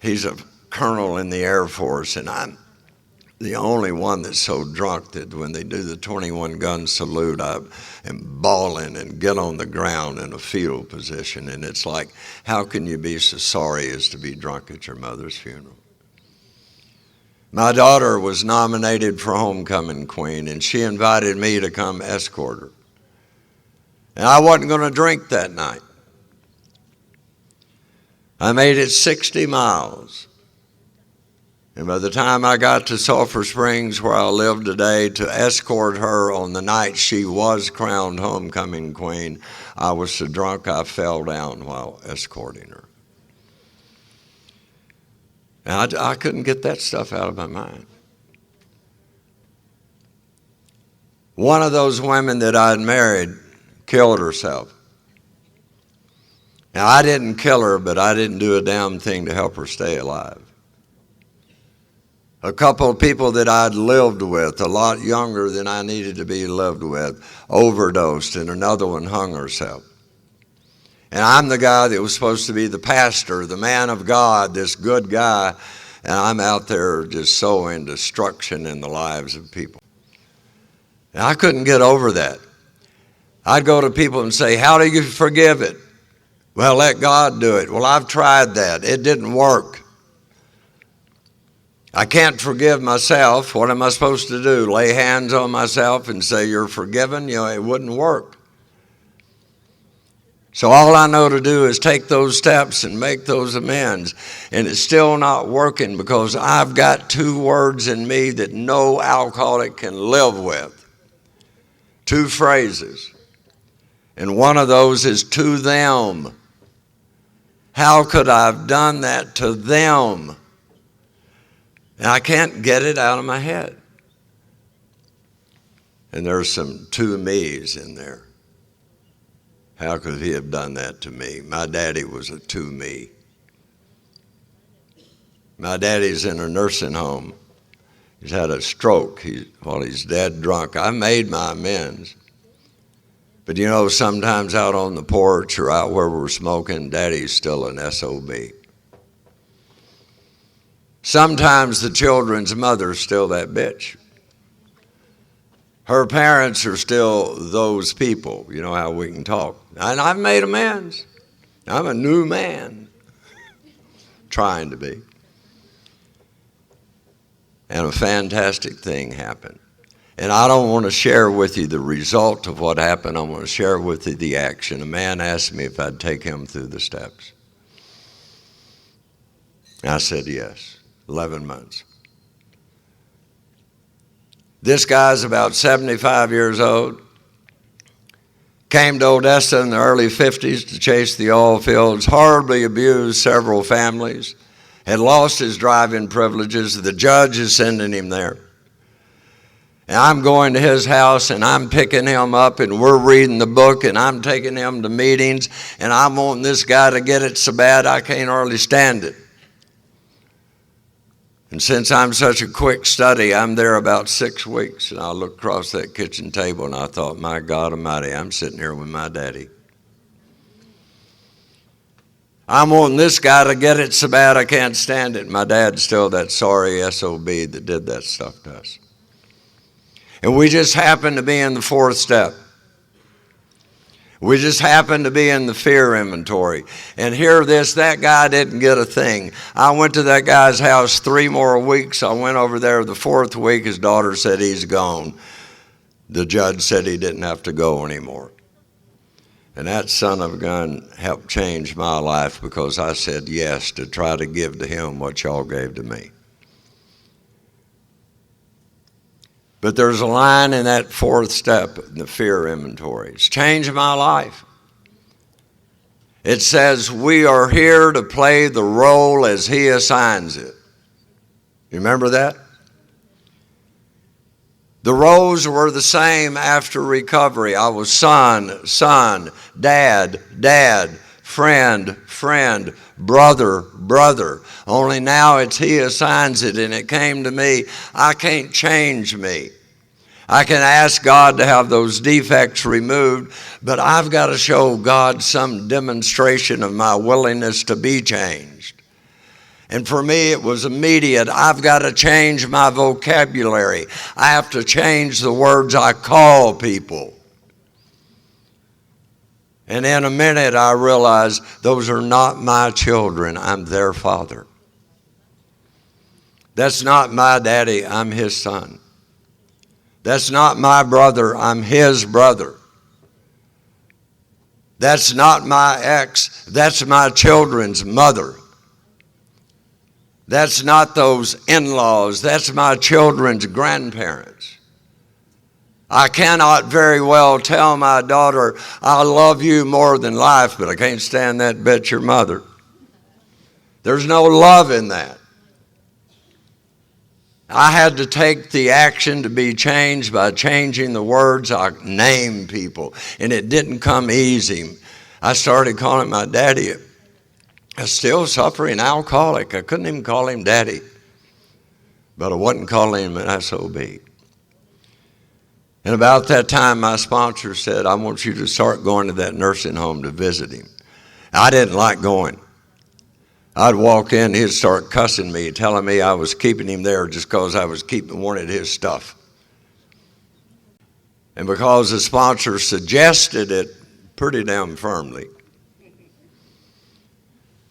Speaker 1: he's a colonel in the Air Force, and I'm the only one that's so drunk that when they do the 21 gun salute, I am bawling and get on the ground in a fetal position. And it's like, how can you be so sorry as to be drunk at your mother's funeral? My daughter was nominated for homecoming queen, and she invited me to come escort her. And I wasn't going to drink that night. I made it 60 miles. And by the time I got to Sulphur Springs, where I live today, to escort her on the night she was crowned homecoming queen, I was so drunk I fell down while escorting her. And I couldn't get that stuff out of my mind. One of those women that I'd married killed herself. Now, I didn't kill her, but I didn't do a damn thing to help her stay alive. A couple of people that I'd lived with, a lot younger than I needed to be lived with, overdosed, and another one hung herself. And I'm the guy that was supposed to be the pastor, the man of God, this good guy, and I'm out there just sowing destruction in the lives of people. And I couldn't get over that. I'd go to people and say, how do you forgive it? Well, let God do it. Well, I've tried that. It didn't work. I can't forgive myself. What am I supposed to do? Lay hands on myself and say, you're forgiven? You know, it wouldn't work. So all I know to do is take those steps and make those amends. And it's still not working because I've got 2 words in me that no alcoholic can live with. 2 phrases. And one of those is to them. How could I have done that to them? And I can't get it out of my head. And there's some 2 me's in there. How could he have done that to me? My daddy was a 2 me. My daddy's in a nursing home. He's had a stroke while he's dead drunk. I made my amends. But you know, sometimes out on the porch or out where we're smoking, daddy's still an SOB. Sometimes the children's mother's still that bitch. Her parents are still those people. You know how we can talk. And I've made amends. I'm a new man, trying to be. And a fantastic thing happened. And I don't want to share with you the result of what happened. I want to share with you the action. A man asked me if I'd take him through the steps. I said yes, 11 months. This guy's about 75 years old. Came to Odessa in the early 50s to chase the oil fields, horribly abused several families, had lost his driving privileges. The judge is sending him there. And I'm going to his house, and I'm picking him up, and we're reading the book, and I'm taking him to meetings, and I'm wanting this guy to get it so bad I can't hardly stand it. And since I'm such a quick study, I'm there about 6 weeks, and I looked across that kitchen table, and I thought, my God Almighty, I'm sitting here with my daddy. I'm wanting this guy to get it so bad I can't stand it. My dad's still that sorry SOB that did that stuff to us. And we just happened to be in the 4th step. We just happened to be in the fear inventory. And hear this, that guy didn't get a thing. I went to that guy's house 3 more weeks. I went over there the 4th week. His daughter said he's gone. The judge said he didn't have to go anymore. And that son of a gun helped change my life because I said yes to try to give to him what y'all gave to me. But there's a line in that 4th step in the fear inventory. It's changed my life. It says we are here to play the role as he assigns it. You remember that? The roles were the same after recovery. I was son, dad, friend, brother. Only now it's he assigns it, and it came to me. I can't change me. I can ask God to have those defects removed, but I've got to show God some demonstration of my willingness to be changed. And for me, it was immediate. I've got to change my vocabulary. I have to change the words I call people. And in a minute, I realized those are not my children. I'm their father. That's not my daddy. I'm his son. That's not my brother. I'm his brother. That's not my ex. That's my children's mother. That's not those in-laws. That's my children's grandparents. I cannot very well tell my daughter, I love you more than life, but I can't stand that bitch your mother. There's no love in that. I had to take the action to be changed by changing the words I name people, and it didn't come easy. I started calling my daddy a still suffering alcoholic. I couldn't even call him daddy, but I wasn't calling him an SOB. And about that time, my sponsor said, I want you to start going to that nursing home to visit him. I didn't like going. I'd walk in, he'd start cussing me, telling me I was keeping him there just because I was wanted his stuff. And because the sponsor suggested it pretty damn firmly,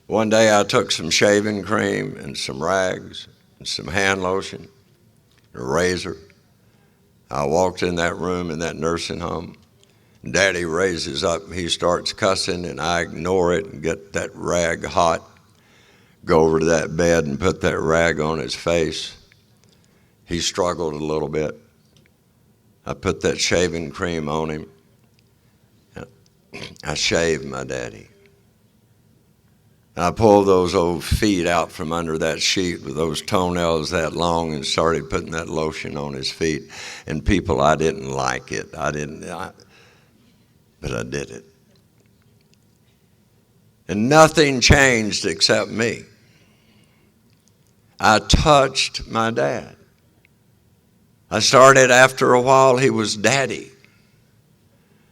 Speaker 1: one day I took some shaving cream and some rags and some hand lotion, and a razor. I walked in that room in that nursing home. Daddy raises up and he starts cussing, and I ignore it and get that rag hot. Go over to that bed and put that rag on his face. He struggled a little bit. I put that shaving cream on him. I shaved my daddy. I pulled those old feet out from under that sheet with those toenails that long and started putting that lotion on his feet. And people, I didn't like it. But I did it. And nothing changed except me. I touched my dad. I started after a while, he was daddy.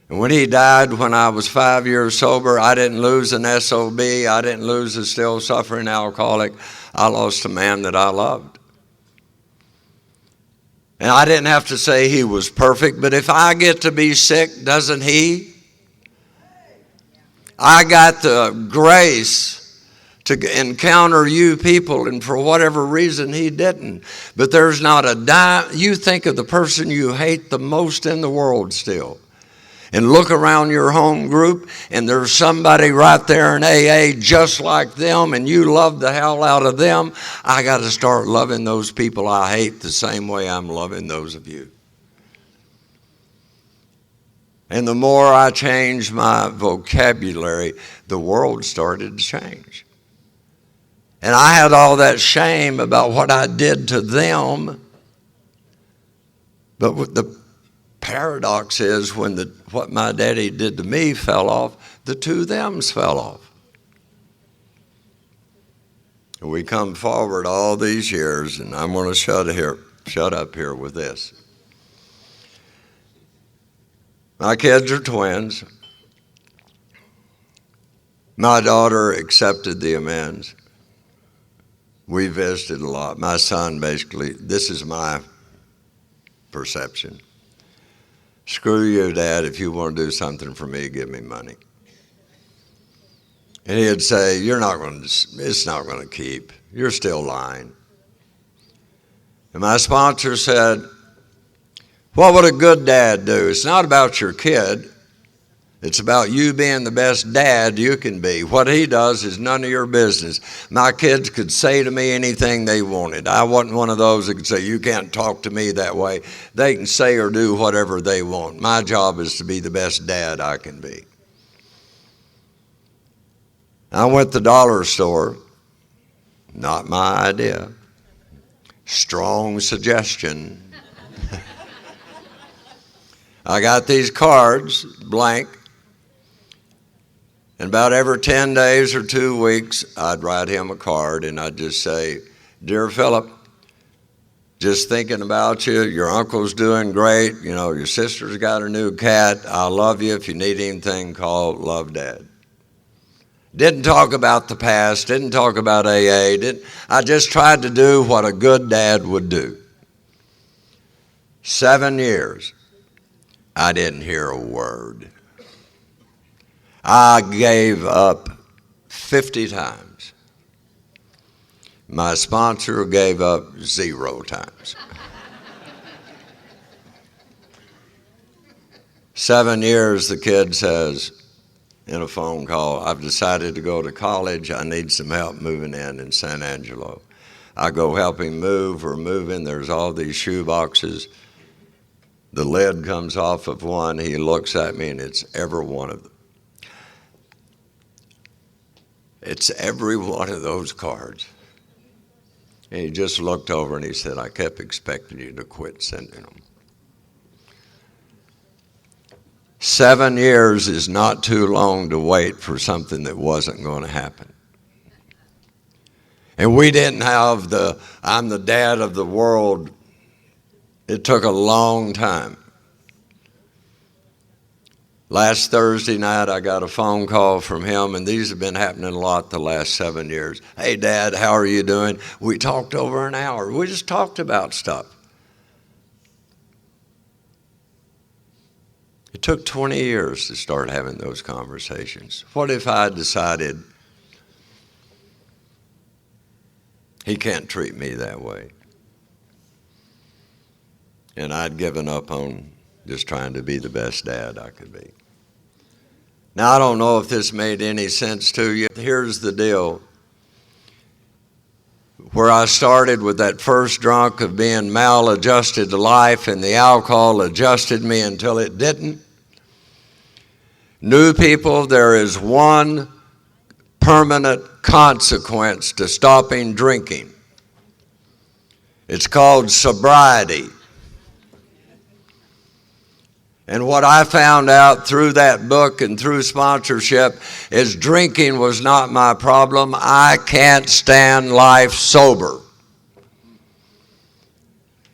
Speaker 1: And when he died when I was 5 years sober, I didn't lose an SOB. I didn't lose a still suffering alcoholic. I lost a man that I loved. And I didn't have to say he was perfect, but if I get to be sick, doesn't he? I got the grace to encounter you people, and for whatever reason he didn't. But there's not a dime. You think of the person you hate the most in the world still, and look around your home group, and there's somebody right there in AA just like them, and you love the hell out of them. I got to start loving those people I hate the same way I'm loving those of you. And the more I changed my vocabulary, the world started to change. And I had all that shame about what I did to them. But what the paradox is, when what my daddy did to me fell off, the two thems fell off. And we come forward all these years, and I'm going to shut up here with this. My kids are twins. My daughter accepted the amends. We visited a lot. My son basically, this is my perception. Screw you, Dad. If you want to do something for me, give me money. And he'd say, it's not going to keep. You're still lying. And my sponsor said, what would a good dad do? It's not about your kid. It's about you being the best dad you can be. What he does is none of your business. My kids could say to me anything they wanted. I wasn't one of those that could say, you can't talk to me that way. They can say or do whatever they want. My job is to be the best dad I can be. I went to the dollar store. Not my idea. Strong suggestion. I got these cards, blank. And about every 10 days or 2 weeks, I'd write him a card, and I'd just say, Dear Philip, just thinking about you. Your uncle's doing great. You know, your sister's got a new cat. I love you. If you need anything, call Love Dad. Didn't talk about the past. Didn't talk about AA. I just tried to do what a good dad would do. 7 years, I didn't hear a word. I gave up 50 times. My sponsor gave up 0 times. 7 years, the kid says in a phone call, I've decided to go to college. I need some help moving in San Angelo. I go help him move. We're moving. There's all these shoe boxes. The lid comes off of one. He looks at me, and it's every one of them. It's every one of those cards. And he just looked over and he said, I kept expecting you to quit sending them. 7 years is not too long to wait for something that wasn't going to happen. And we didn't have I'm the dad of the world. It took a long time. Last Thursday night, I got a phone call from him, and these have been happening a lot the last 7 years. Hey, Dad, how are you doing? We talked over an hour. We just talked about stuff. It took 20 years to start having those conversations. What if I decided he can't treat me that way? And I'd given up on just trying to be the best dad I could be. Now, I don't know if this made any sense to you. Here's the deal. Where I started with that first drunk of being maladjusted to life, and the alcohol adjusted me until it didn't. New people, there is one permanent consequence to stopping drinking. It's called sobriety. And what I found out through that book and through sponsorship is drinking was not my problem. I can't stand life sober.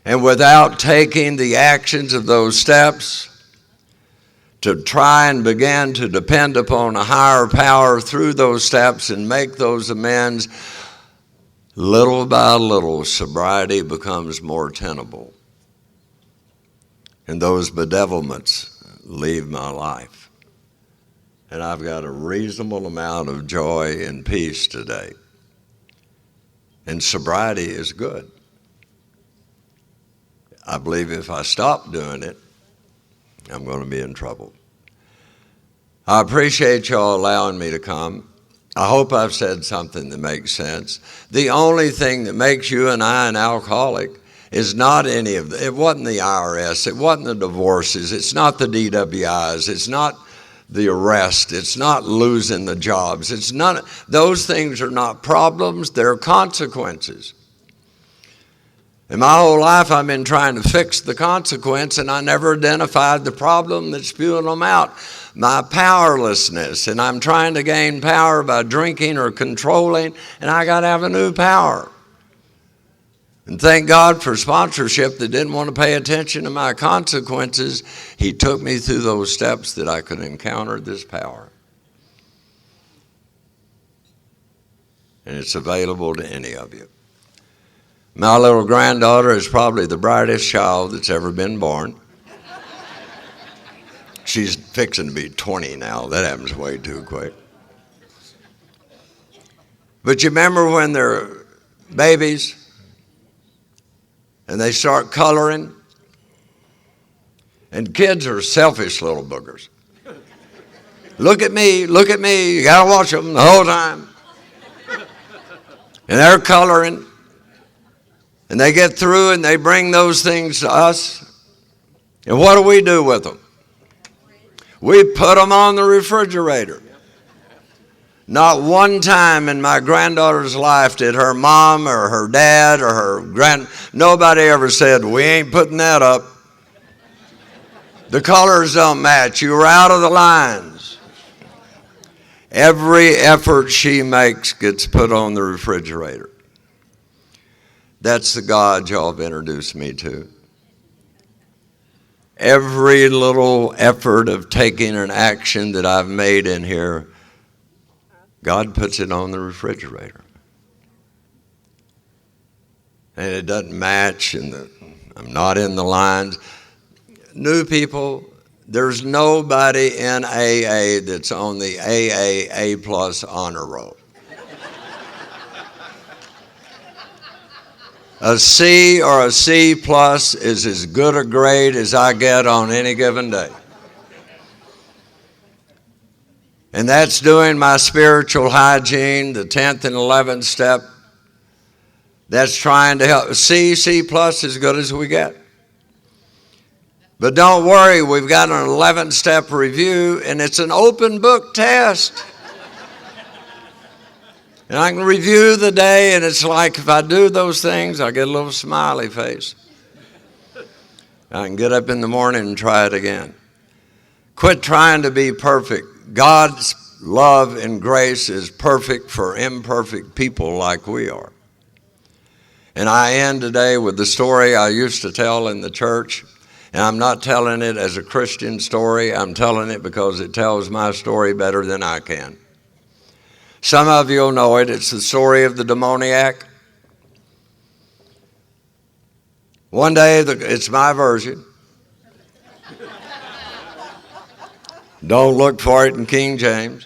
Speaker 1: And without taking the actions of those steps to try and begin to depend upon a higher power through those steps and make those amends, little by little, sobriety becomes more tenable. And those bedevilments leave my life. And I've got a reasonable amount of joy and peace today. And sobriety is good. I believe if I stop doing it, I'm going to be in trouble. I appreciate y'all allowing me to come. I hope I've said something that makes sense. The only thing that makes you and I an alcoholic is not any of it wasn't the IRS, it wasn't the divorces, it's not the DWIs, it's not the arrest, it's not losing the jobs, it's none. Those things are not problems, they're consequences. In my whole life, I've been trying to fix the consequence, and I never identified the problem that's spewing them out. My powerlessness, and I'm trying to gain power by drinking or controlling, and I got to have a new power. And thank God for sponsorship that didn't want to pay attention to my consequences. He took me through those steps that I could encounter this power. And it's available to any of you. My little granddaughter is probably the brightest child that's ever been born. She's fixing to be 20 now. That happens way too quick. But you remember when they're babies and they start coloring? And kids are selfish little boogers. Look at me, you gotta watch them the whole time. And they're coloring. And they get through and they bring those things to us. And what do we do with them? We put them on the refrigerator. Not one time in my granddaughter's life did her mom or her dad or her nobody ever said, we ain't putting that up. The colors don't match. You were out of the lines. Every effort she makes gets put on the refrigerator. That's the God y'all have introduced me to. Every little effort of taking an action that I've made in here, God puts it on the refrigerator. And it doesn't match, and I'm not in the lines. New people, there's nobody in AA that's on the AA A+ honor roll. A C or a C+ is as good a grade as I get on any given day. And that's doing my spiritual hygiene, the 10th and 11th step. That's trying to help. C+ as good as we get. But don't worry, we've got an 11th step review, and it's an open book test. And I can review the day, and it's like if I do those things, I get a little smiley face. I can get up in the morning and try it again. Quit trying to be perfect. God's love and grace is perfect for imperfect people like we are. And I end today with the story I used to tell in the church. And I'm not telling it as a Christian story. I'm telling it because it tells my story better than I can. Some of you will know it. It's the story of the demoniac. One day, it's my version. Don't look for it in King James.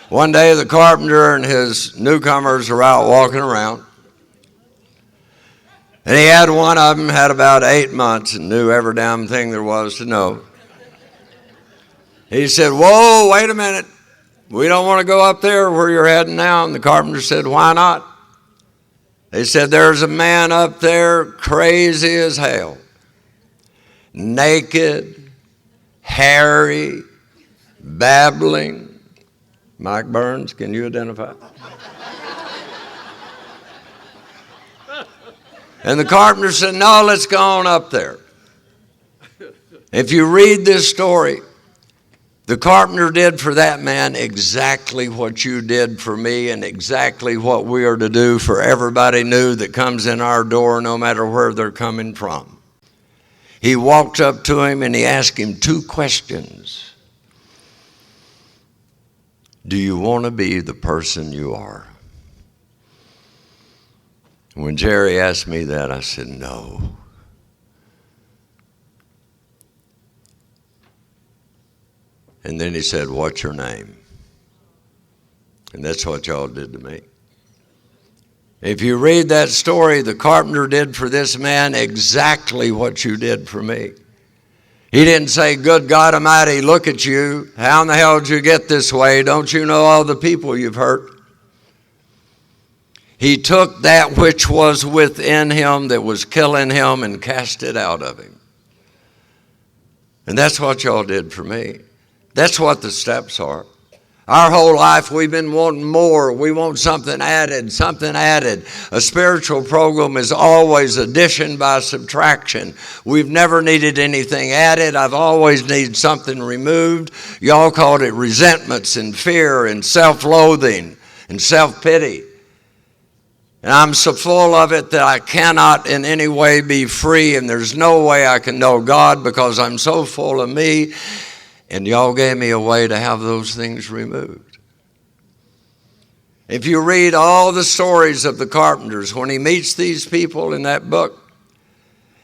Speaker 1: One day, the carpenter and his newcomers are out walking around. And he had one of them, had about 8 months and knew every damn thing there was to know. He said, whoa, wait a minute. We don't want to go up there where you're heading now. And the carpenter said, why not? They said, there's a man up there crazy as hell. Naked, hairy, babbling. Mike Burns, can you identify? And the carpenter said, no, let's go on up there. If you read this story, the carpenter did for that man exactly what you did for me and exactly what we are to do for everybody new that comes in our door, no matter where they're coming from. He walked up to him and he asked him 2 questions. Do you want to be the person you are? When Jerry asked me that, I said, no. And then he said, "What's your name?" And that's what y'all did to me. If you read that story, the carpenter did for this man exactly what you did for me. He didn't say, "Good God Almighty, look at you. How in the hell did you get this way? Don't you know all the people you've hurt?" He took that which was within him that was killing him and cast it out of him. And that's what y'all did for me. That's what the steps are. Our whole life we've been wanting more. We want something added, something added. A spiritual program is always addition by subtraction. We've never needed anything added. I've always needed something removed. Y'all called it resentments and fear and self-loathing and self-pity. And I'm so full of it that I cannot in any way be free, and there's no way I can know God because I'm so full of me. And y'all gave me a way to have those things removed. If you read all the stories of the carpenters, when he meets these people in that book,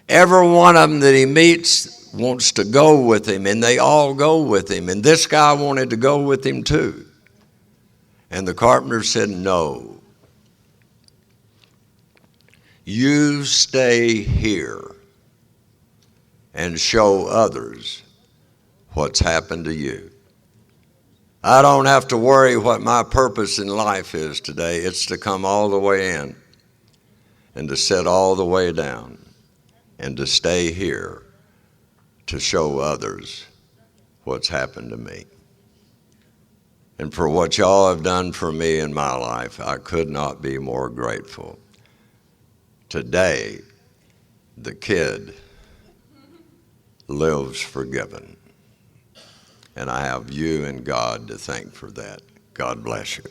Speaker 1: every one of them that he meets wants to go with him, and they all go with him. And this guy wanted to go with him too. And the carpenter said, "No. You stay here and show others what's happened to you. I don't have to worry what my purpose in life is today. It's to come all the way in and to sit all the way down and to stay here to show others what's happened to me." And for what y'all have done for me in my life, I could not be more grateful. Today, the kid lives forgiven. And I have you and God to thank for that. God bless you.